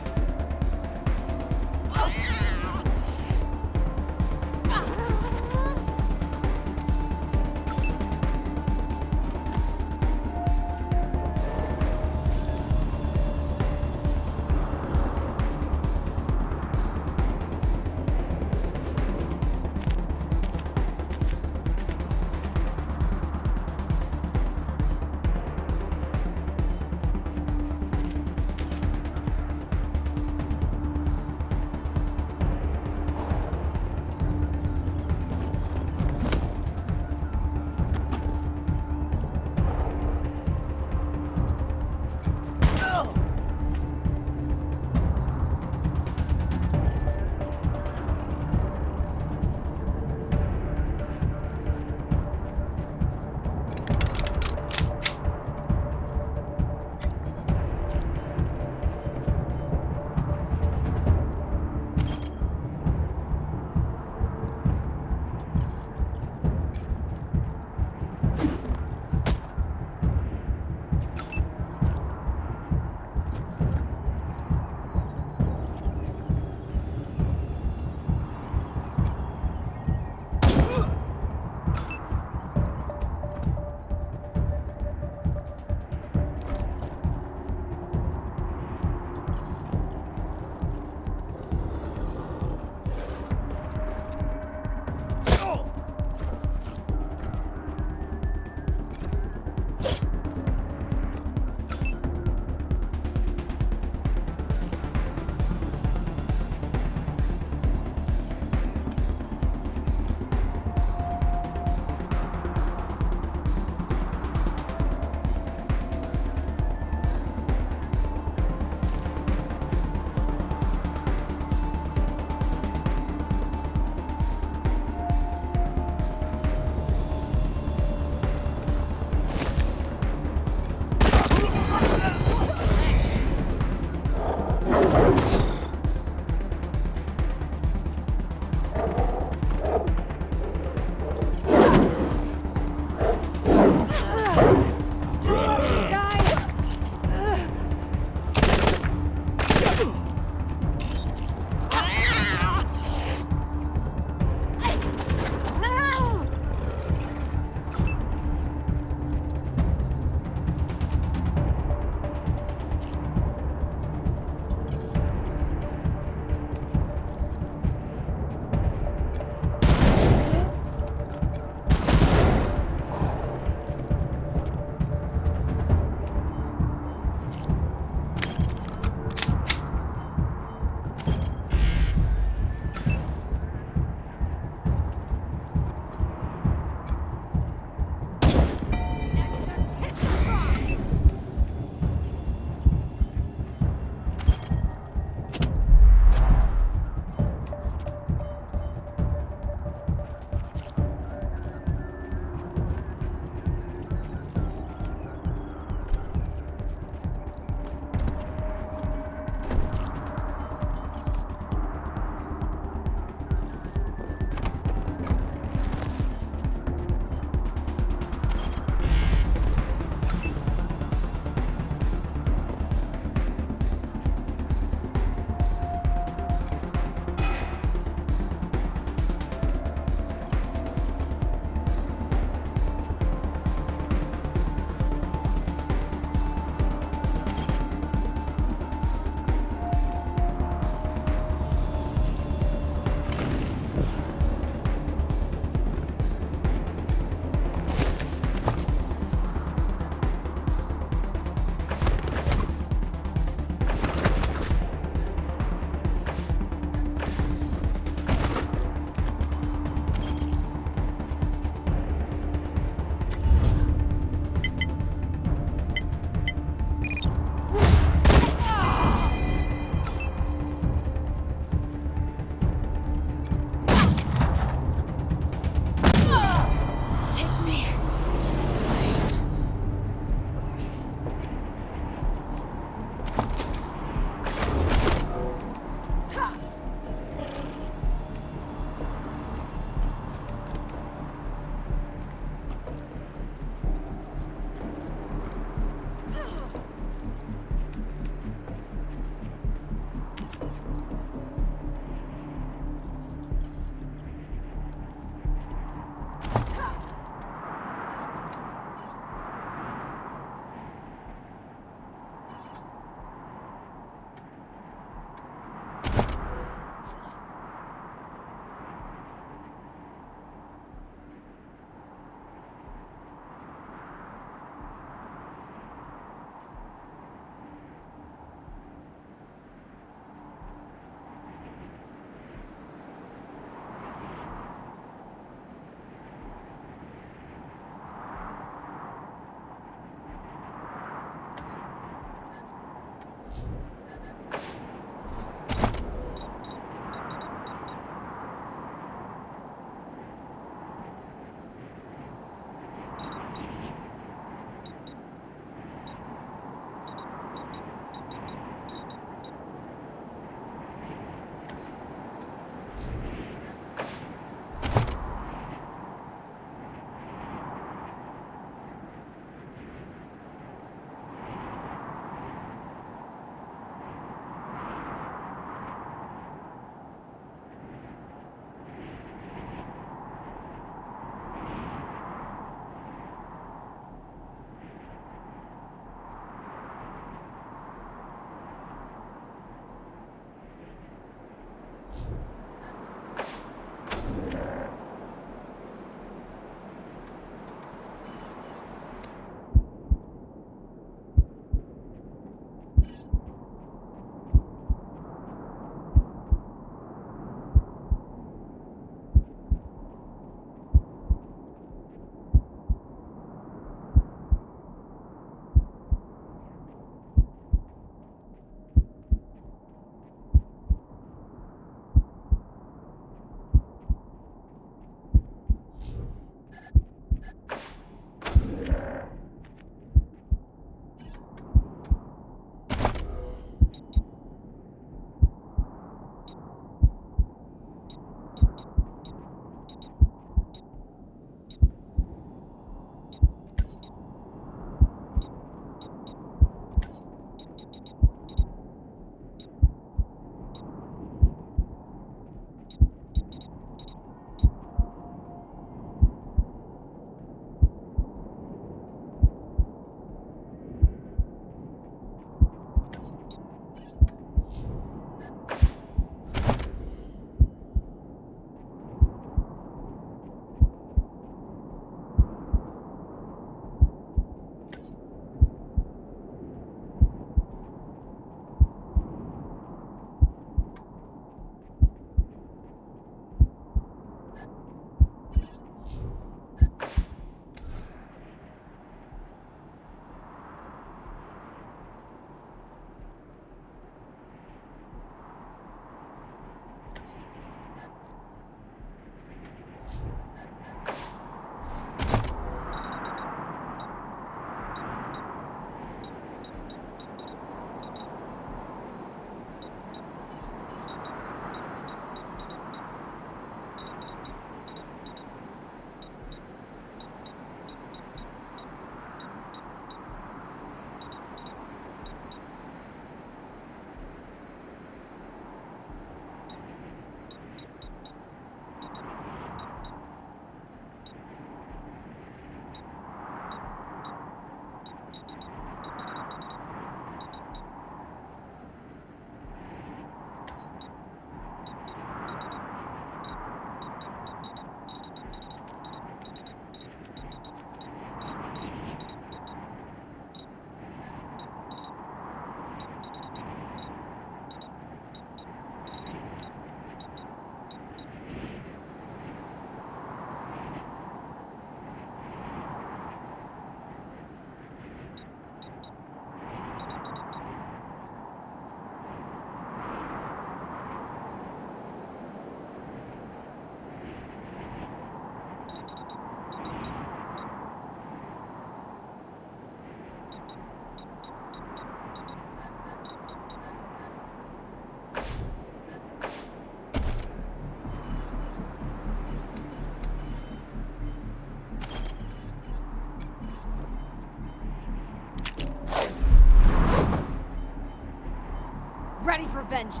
Ready for vengeance.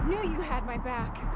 Knew you had my back.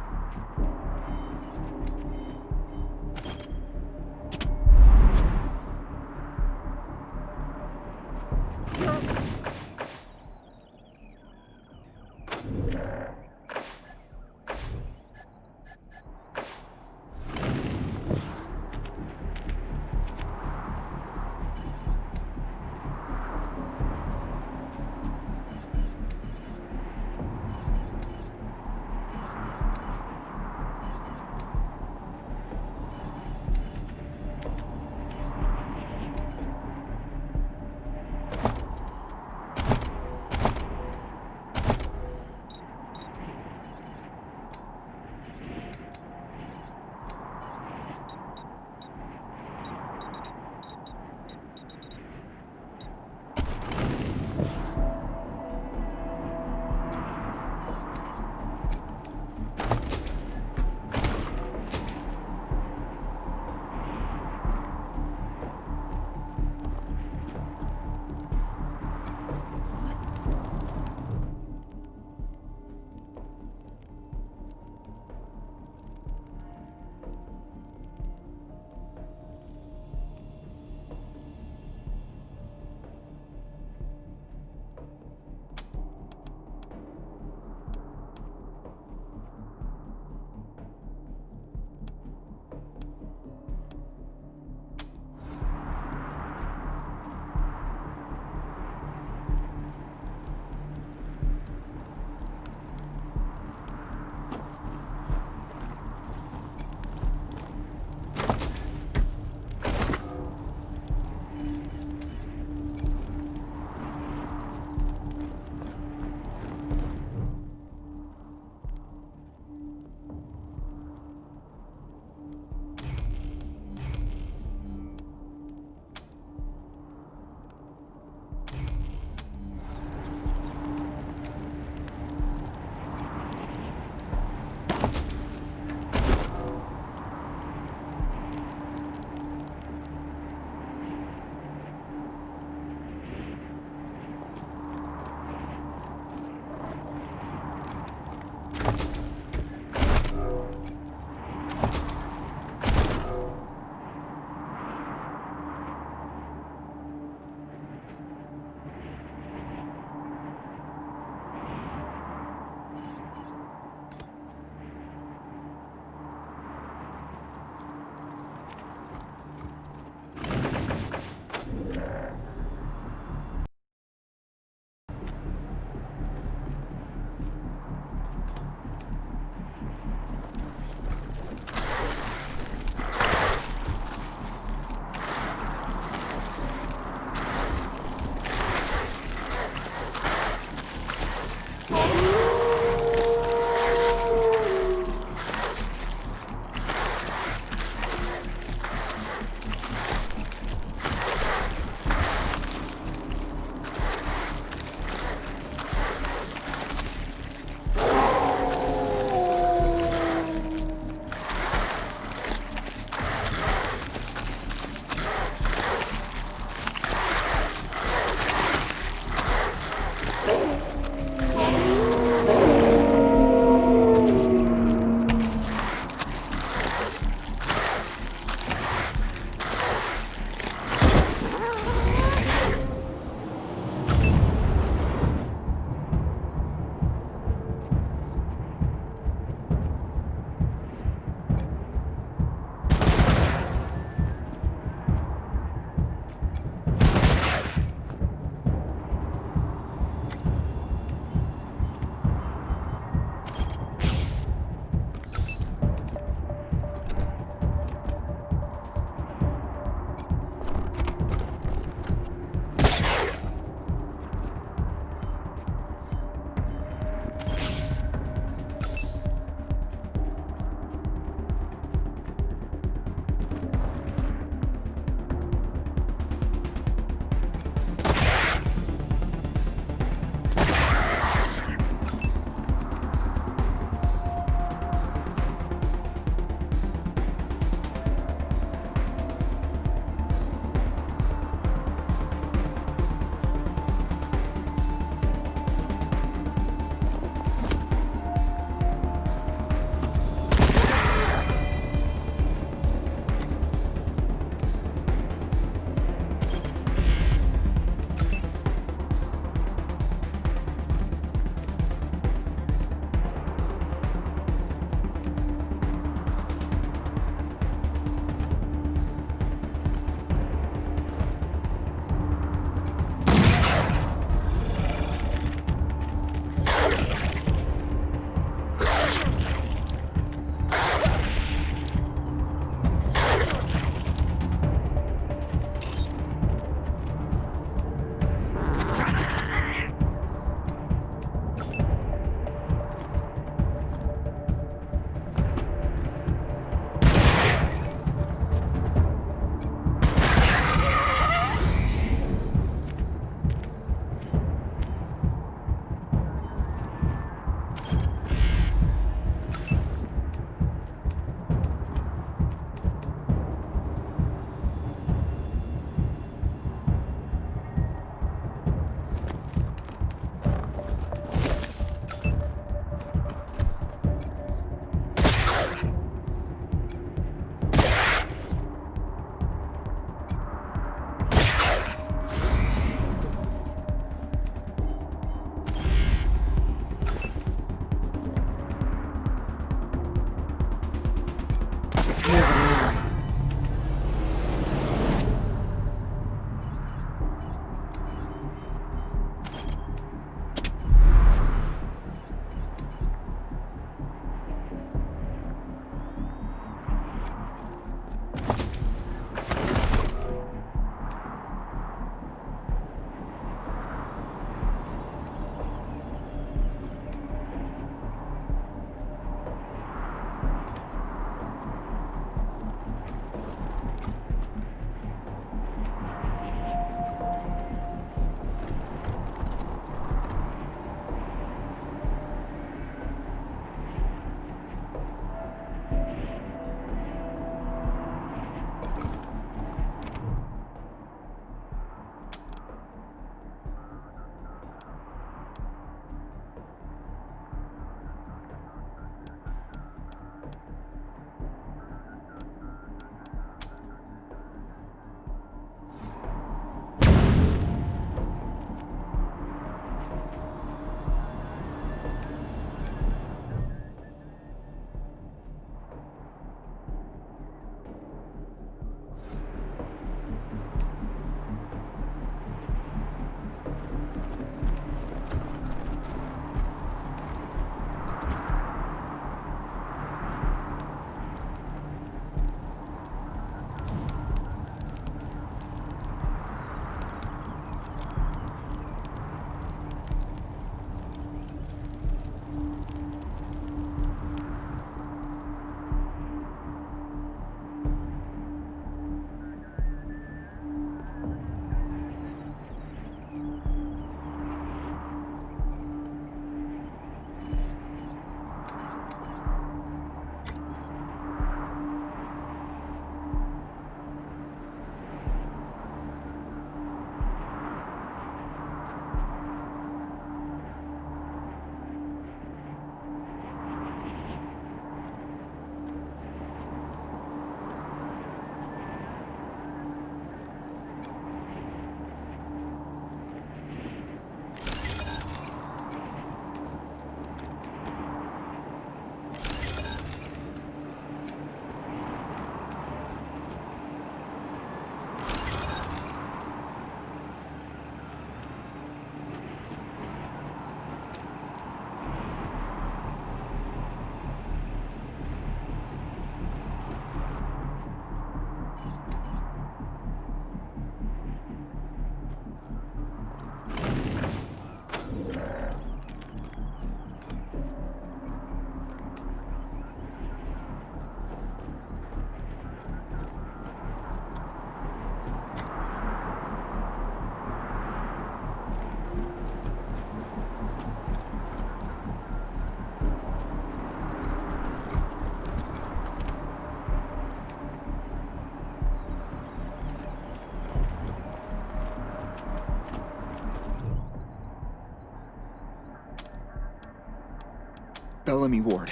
Bellamy Ward,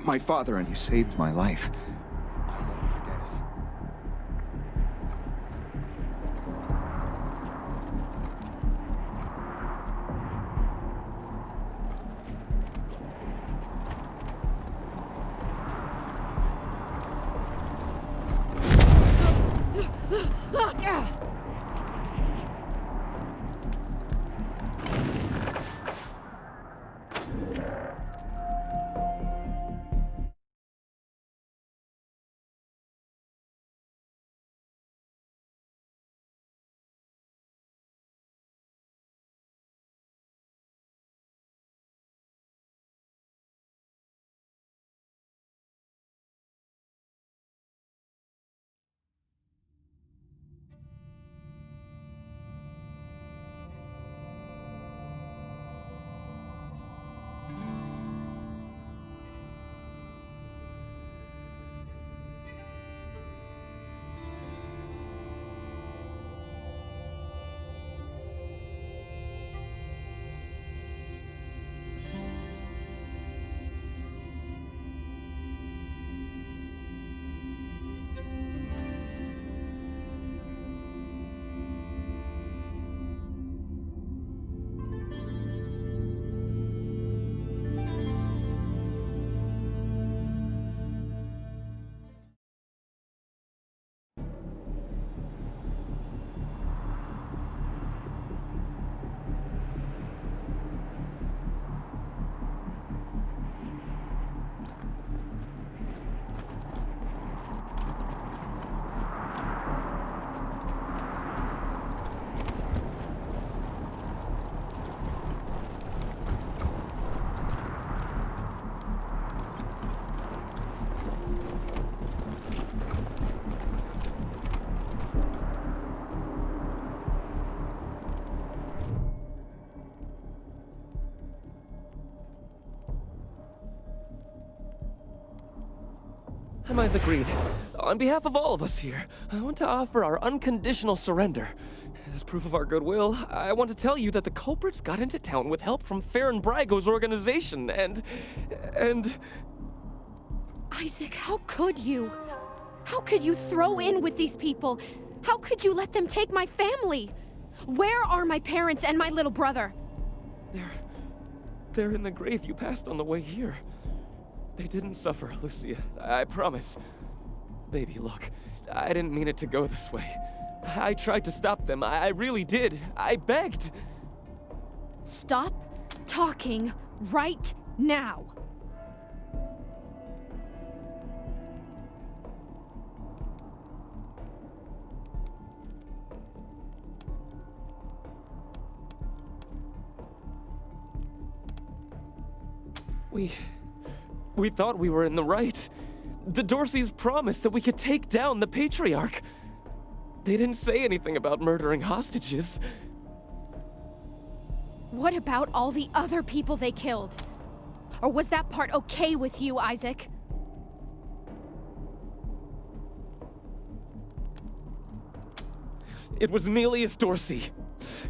my father and you saved my life. I won't forget it. I'm Isaac Reed. On behalf of all of us here, I want to offer our unconditional surrender. As proof of our goodwill, I want to tell you that the culprits got into town with help from Farron Brygo's organization, and... Isaac, how could you? How could you throw in with these people? How could you let them take my family? Where are my parents and my little brother? They're in the grave you passed on the way here. They didn't suffer, Lucia. I promise. Baby, look. I didn't mean it to go this way. I tried to stop them. I really did. I begged. Stop talking right now. We thought we were in the right. The Dorseys promised that we could take down the Patriarch. They didn't say anything about murdering hostages. What about all the other people they killed? Or was that part okay with you, Isaac? It was Nelius Dorsey.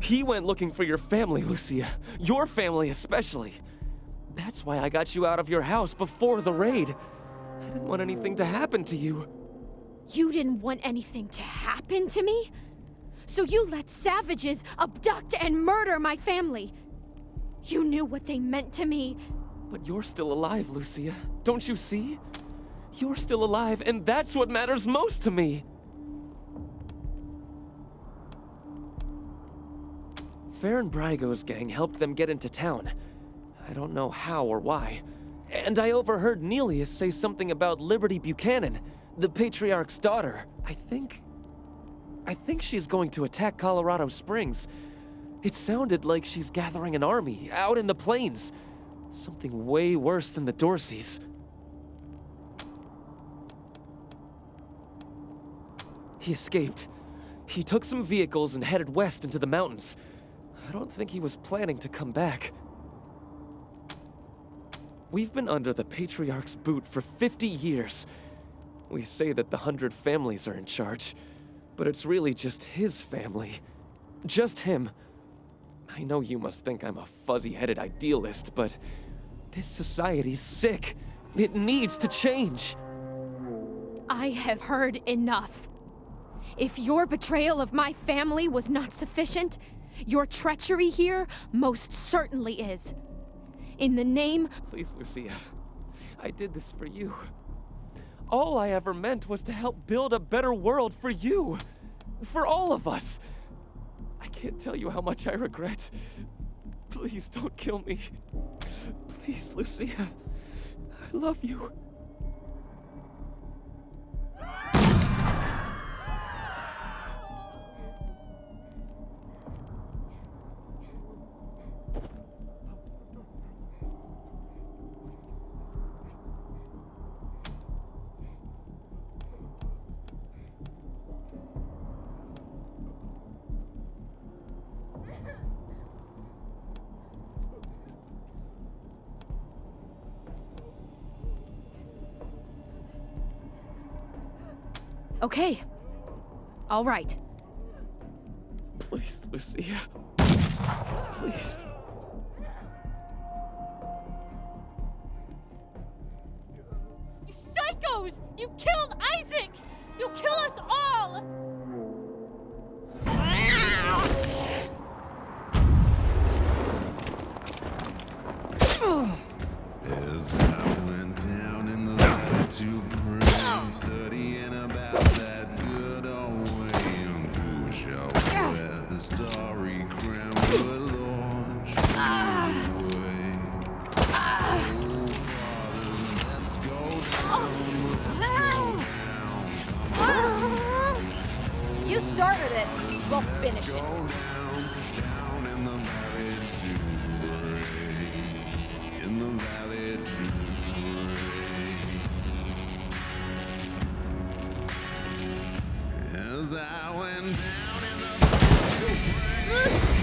He went looking for your family, Lucia. Your family especially. That's why I got you out of your house before the raid. I didn't want anything to happen to you. You didn't want anything to happen to me? So you let savages abduct and murder my family. You knew what they meant to me. But you're still alive, Lucia. Don't you see? You're still alive, and that's what matters most to me. Farron Brygo's gang helped them get into town. I don't know how or why. And I overheard Nelius say something about Liberty Buchanan, the Patriarch's daughter. I think she's going to attack Colorado Springs. It sounded like she's gathering an army out in the plains. Something way worse than the Dorseys. He escaped. He took some vehicles and headed west into the mountains. I don't think he was planning to come back. We've been under the Patriarch's boot for 50 years. We say that the 100 families are in charge, but it's really just his family. Just him. I know you must think I'm a fuzzy-headed idealist, but This society is sick. It needs to change. I have heard enough. If your betrayal of my family was not sufficient, your treachery here most certainly is. In the name... Please, Lucia. I did this for you. All I ever meant was to help build a better world for you. For all of us. I can't tell you how much I regret. Please don't kill me. Please, Lucia. I love you. Okay. All right. Please, Lucia. Please. You psychos! You killed Isaac! You'll kill us all! As I went down in the valley to pray, studying about that good old way, and who shall wear the starry crown, but Lord, show me the way. Oh, Father, let's go down, come on. You started it. Go finish Let's it. go down in the valley to pray, in the valley to pray. As I went down in the valley to pray.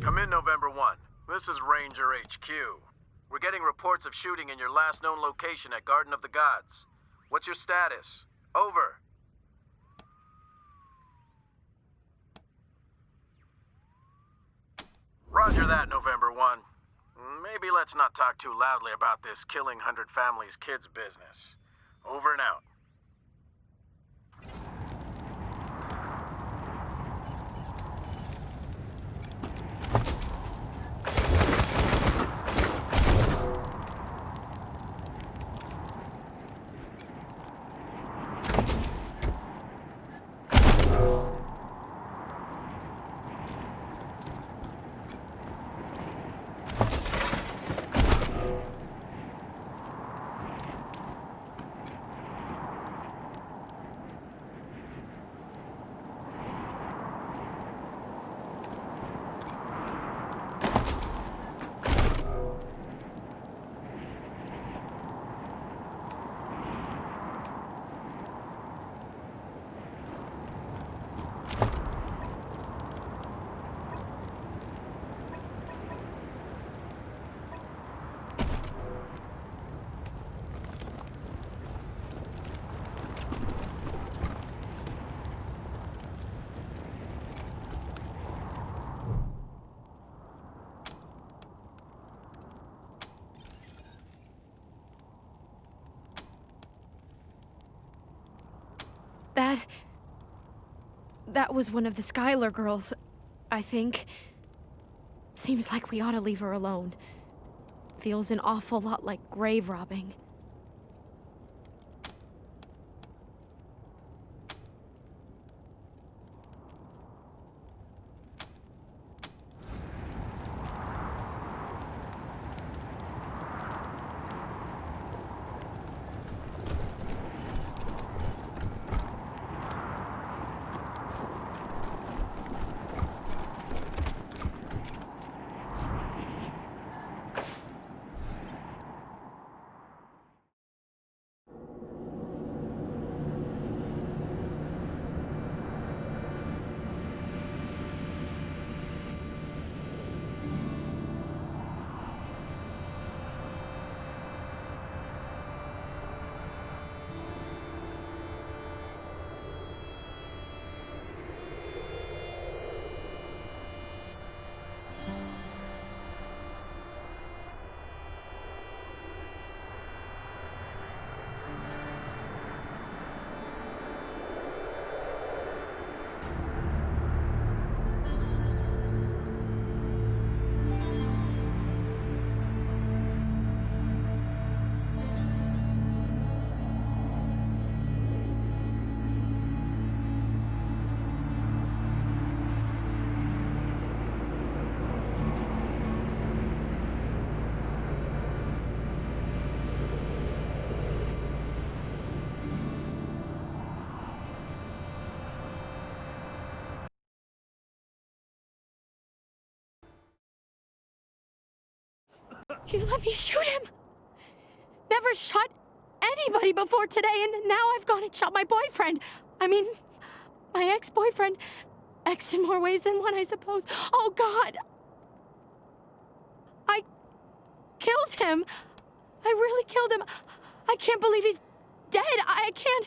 Come in, November 1. This is Ranger HQ. We're getting reports of shooting in your last known location at Garden of the Gods. What's your status? Over. Roger that, November 1. Maybe let's not talk too loudly about this killing 100 families kids business. Over and out. Dad? That was one of the Skylar girls, I think. Seems like we ought to leave her alone. Feels an awful lot like grave robbing. You let me shoot him! Never shot anybody before today, and now I've gone and shot my boyfriend. I mean, my ex-boyfriend. Ex in more ways than one, I suppose. Oh, God! I killed him. I really killed him. I can't believe he's dead. I can't...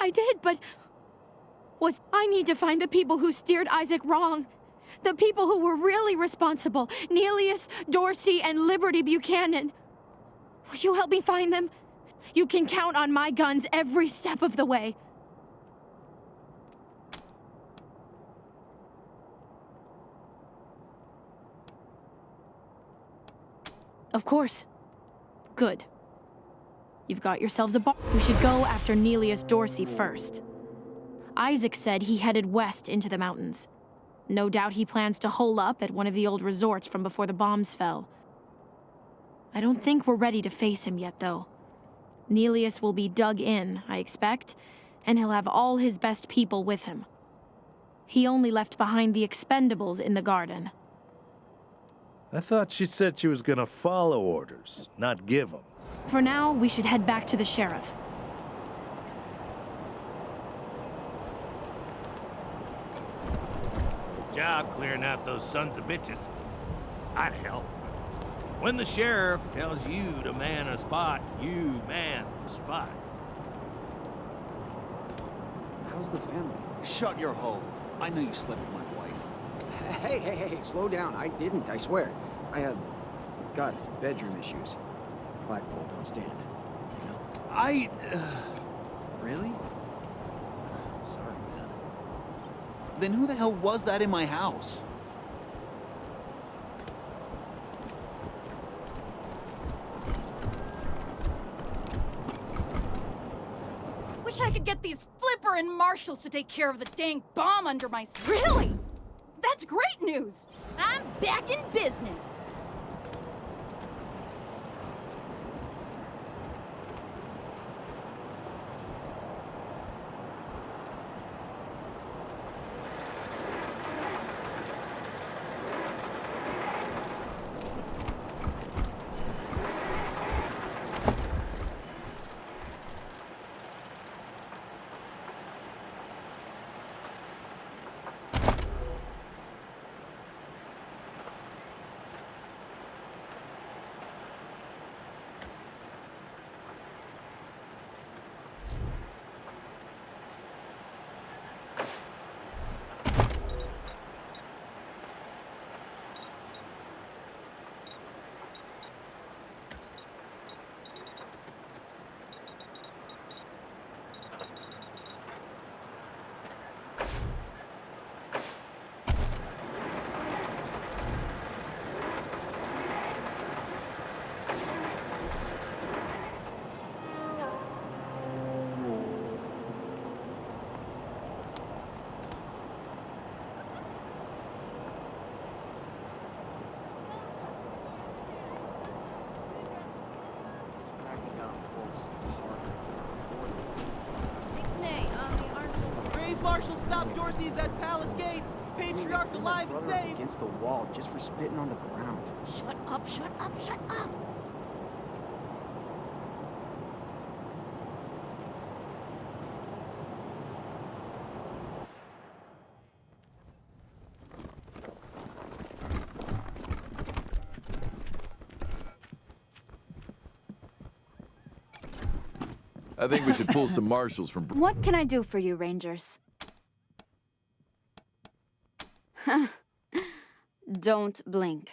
I did, but... I need to find the people who steered Isaac wrong. The people who were really responsible. Neelius, Dorsey, and Liberty Buchanan. Will you help me find them? You can count on my guns every step of the way. Of course. Good. You've got yourselves a bar. We should go after Neelius Dorsey first. Isaac said he headed west into the mountains. No doubt he plans to hole up at one of the old resorts from before the bombs fell. I don't think we're ready to face him yet, though. Neelius will be dug in, I expect, and he'll have all his best people with him. He only left behind the expendables in the garden. I thought she said she was gonna follow orders, not give them. For now, we should head back to the sheriff. Good job clearing out those sons of bitches. I'd help. When the sheriff tells you to man a spot, you man the spot. How's the family? Shut your hole. I know you slept with my wife. Hey, slow down. I didn't, I swear. I got bedroom issues. Flagpole don't stand. You know? Really? Sorry, man. Then who the hell was that in my house? Wish I could get these Flipper and Marshals to take care of the dang bomb under my... Really? That's great news! I'm back in business! Brave Marshal, stop Dorsey's at Palace Gates! Patriarch alive and safe! Against the wall just for spitting on the ground. Shut up, shut up, shut up! I think we should pull some marshals from... What can I do for you, Rangers? Don't blink.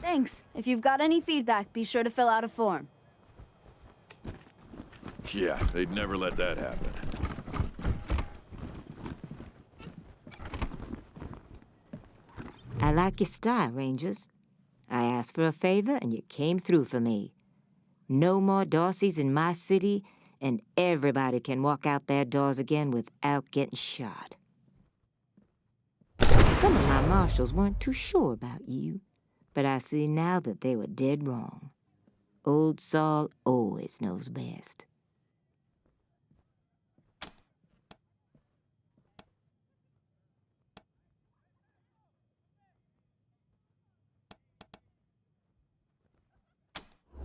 Thanks. If you've got any feedback, be sure to fill out a form. Yeah, they'd never let that happen. I like your style, Rangers. I asked for a favor, and you came through for me. No more Darcys in my city, and everybody can walk out their doors again without getting shot. Some of my marshals weren't too sure about you, but I see now that they were dead wrong. Old Saul always knows best.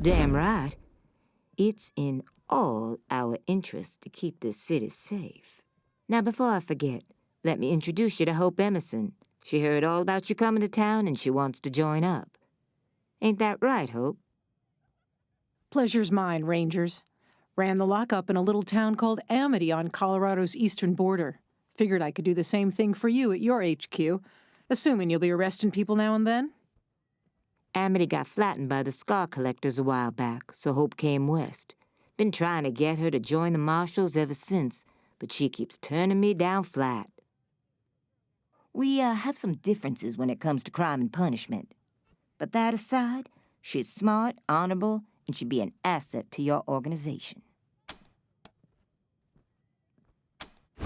Damn right. It's in all our interests to keep this city safe. Now, before I forget, let me introduce you to Hope Emerson. She heard all about you coming to town and she wants to join up. Ain't that right, Hope? Pleasure's mine, Rangers. Ran the lockup in a little town called Amity on Colorado's eastern border. Figured I could do the same thing for you at your HQ, assuming you'll be arresting people now and then. Amity got flattened by the scar collectors a while back, so Hope came west. Been trying to get her to join the marshals ever since, but she keeps turning me down flat. We have some differences when it comes to crime and punishment. But that aside, she's smart, honorable, and should be an asset to your organization.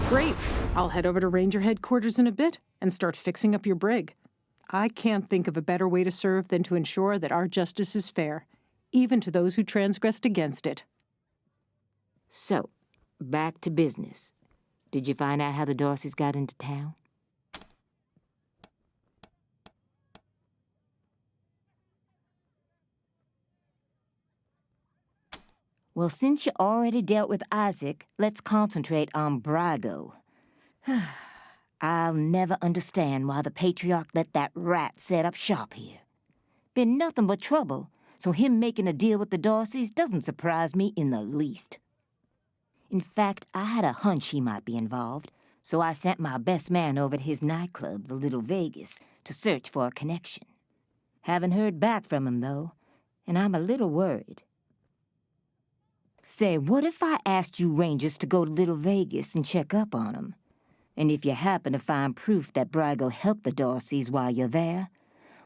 Great. I'll head over to Ranger headquarters in a bit and start fixing up your brig. I can't think of a better way to serve than to ensure that our justice is fair, even to those who transgressed against it. So, back to business. Did you find out how the Darcys got into town? Well, since you already dealt with Isaac, let's concentrate on Brago. I'll never understand why the Patriarch let that rat set up shop here. Been nothing but trouble, so him making a deal with the Darcys doesn't surprise me in the least. In fact, I had a hunch he might be involved, so I sent my best man over to his nightclub, the Little Vegas, to search for a connection. Haven't heard back from him, though, and I'm a little worried. Say, what if I asked you Rangers to go to Little Vegas and check up on him? And if you happen to find proof that Brago helped the Darcys while you're there,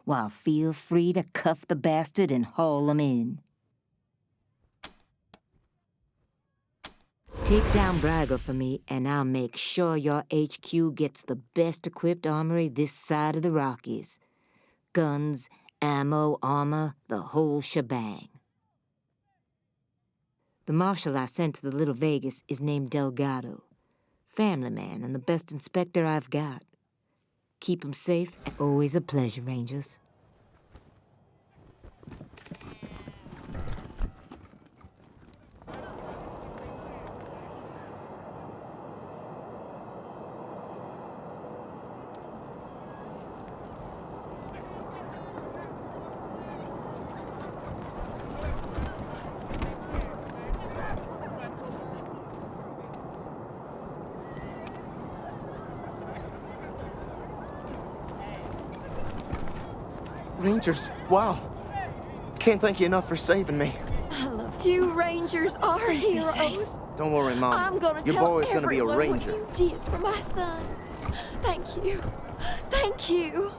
well, feel free to cuff the bastard and haul him in. Take down Brago for me, and I'll make sure your HQ gets the best-equipped armory this side of the Rockies. Guns, ammo, armor, the whole shebang. The marshal I sent to the Little Vegas is named Delgado. Family man and the best inspector I've got. Keep him safe, and always a pleasure, Rangers. Rangers, wow. Can't thank you enough for saving me. I love you. Rangers are heroes. Don't worry, Mom. I'm gonna Your tell boy's gonna be a everyone ranger. what you did for my son. Thank you. Thank you.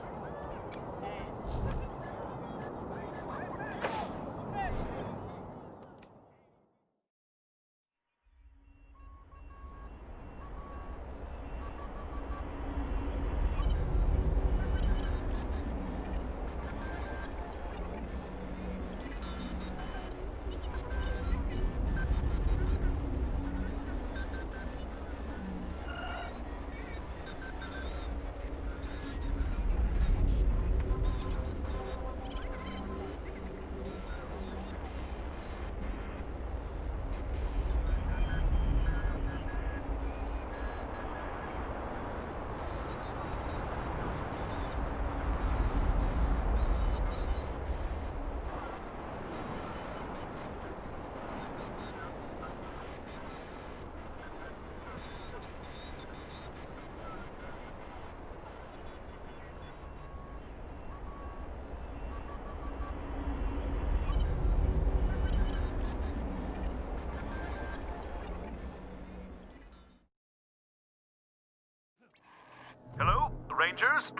Rangers.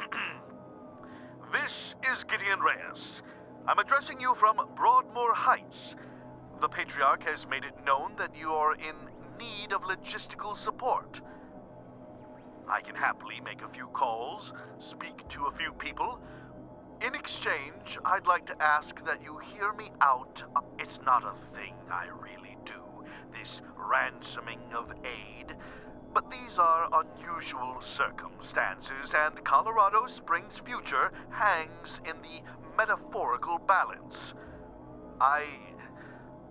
This is Gideon Reyes. I'm addressing you from Broadmoor Heights. The Patriarch has made it known that you are in need of logistical support. I can happily make a few calls, speak to a few people. In exchange, I'd like to ask that you hear me out. It's not a thing I really do, this ransoming of aid. But these are unusual circumstances, and Colorado Springs' future hangs in the metaphorical balance. I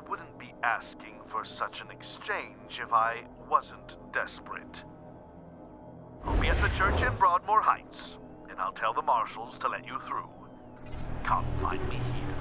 wouldn't be asking for such an exchange if I wasn't desperate. I'll be at the church in Broadmoor Heights, and I'll tell the marshals to let you through. Come find me here.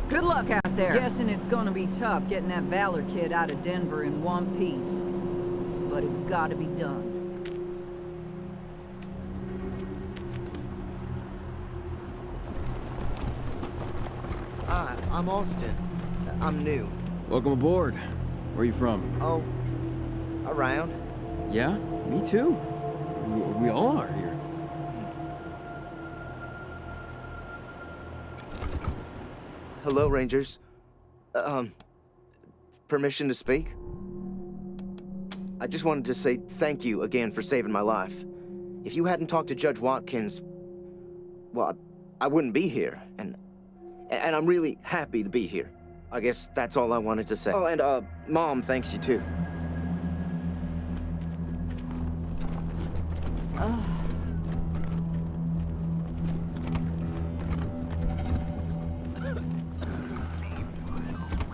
Good luck out there. Guessing it's gonna be tough getting that Valor kid out of Denver in one piece. But it's gotta be done. I'm Austin. I'm new. Welcome aboard. Where are you from? Oh, around. Yeah, me too. We all are here. Hello, Rangers. Permission to speak? I just wanted to say thank you again for saving my life. If you hadn't talked to Judge Watkins, well, I wouldn't be here, and I'm really happy to be here. I guess that's all I wanted to say. Oh, and, Mom thanks you, too.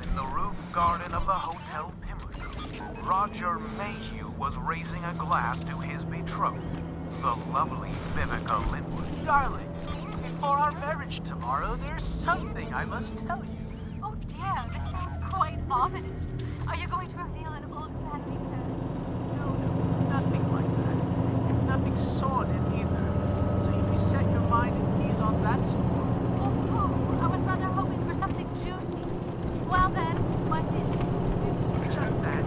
In the roof garden of the Hotel Pimlico, Roger Mayhew was raising a glass to his betrothed, the lovely Vivica Linwood. Darling, before our marriage tomorrow, there's something I must tell you. Oh dear, this sounds quite ominous. Are you going to reveal an old family code? No, nothing like that. It's nothing sordid either. So you set your mind at ease on that score. Oh, I was rather hoping for something juicy. Well then, what is it? It's just that.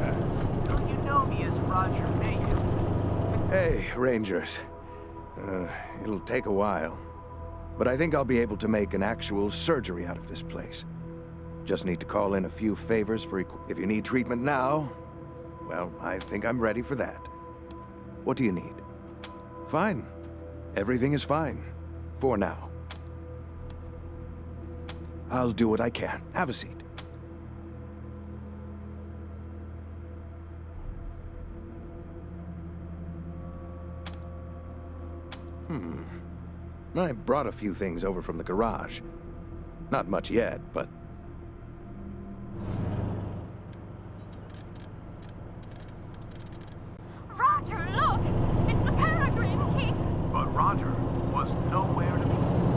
You know me as Roger Mayhew. Hey, Rangers. It'll take a while. But I think I'll be able to make an actual surgery out of this place. Just need to call in a few favors for if you need treatment now, well, I think I'm ready for that. What do you need? Fine. Everything is fine. For now. I'll do what I can. Have a seat. I brought a few things over from the garage. Not much yet, but... Roger, look! It's the Peregrine! But Roger was nowhere to be seen.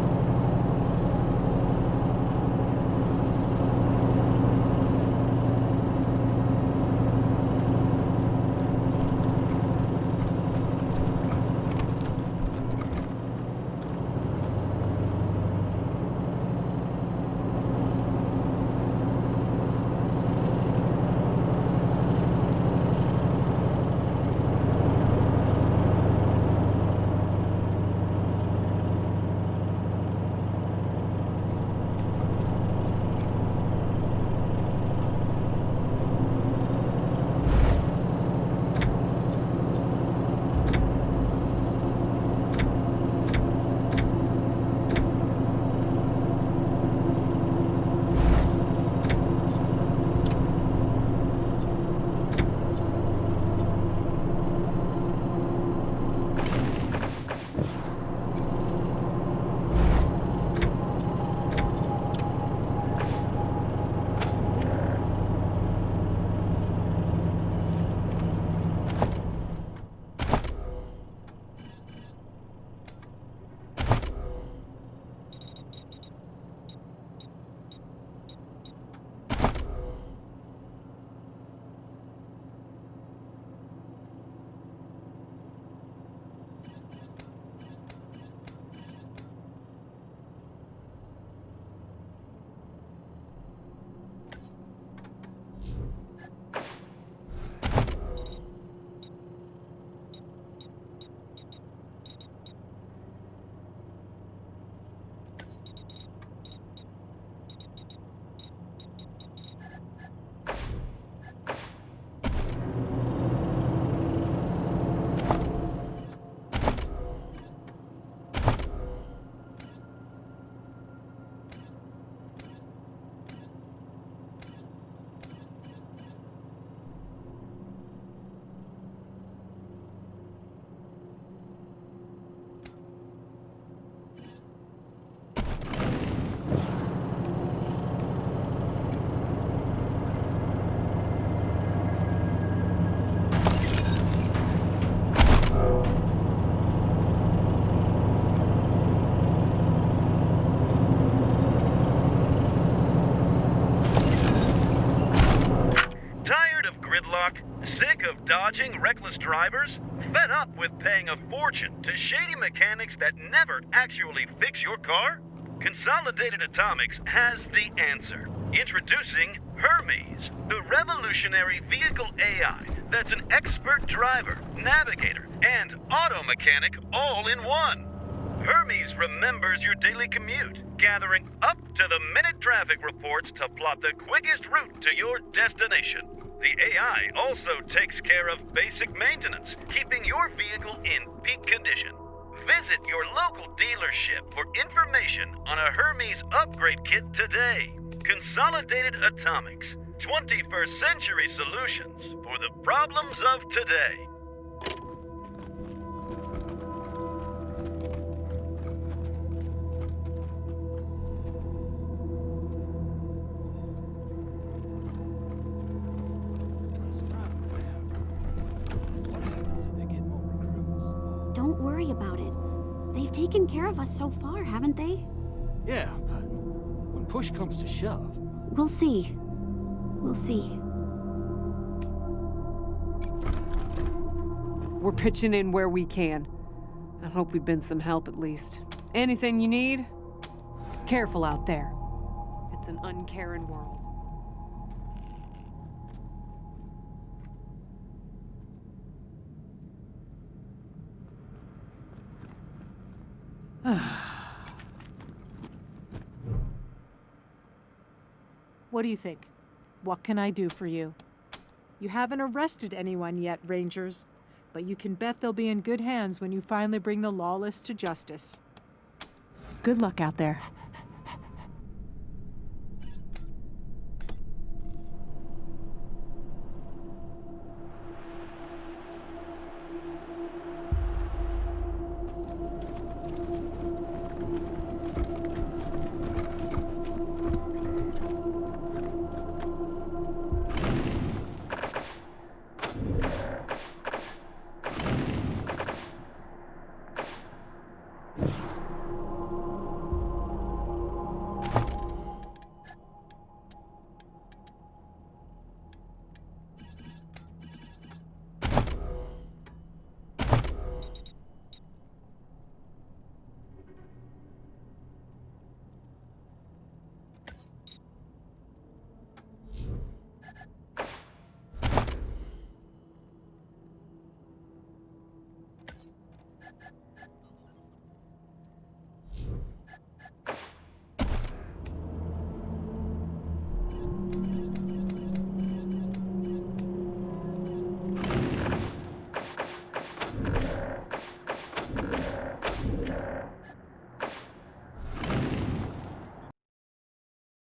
Sick of dodging reckless drivers? Fed up with paying a fortune to shady mechanics that never actually fix your car? Consolidated Atomics has the answer. Introducing Hermes, the revolutionary vehicle AI that's an expert driver, navigator, and auto mechanic all in one. Hermes remembers your daily commute, gathering up-to-the-minute traffic reports to plot the quickest route to your destination. The AI also takes care of basic maintenance, keeping your vehicle in peak condition. Visit your local dealership for information on a Hermes upgrade kit today. Consolidated Atomics, 21st century solutions for the problems of today. Don't worry about it. They've taken care of us so far, haven't they? Yeah, but when push comes to shove... We'll see. We'll see. We're pitching in where we can. I hope we've been some help at least. Anything you need? Careful out there. It's an uncaring world. What do you think? What can I do for you? You haven't arrested anyone yet, Rangers, but you can bet they'll be in good hands when you finally bring the lawless to justice. Good luck out there.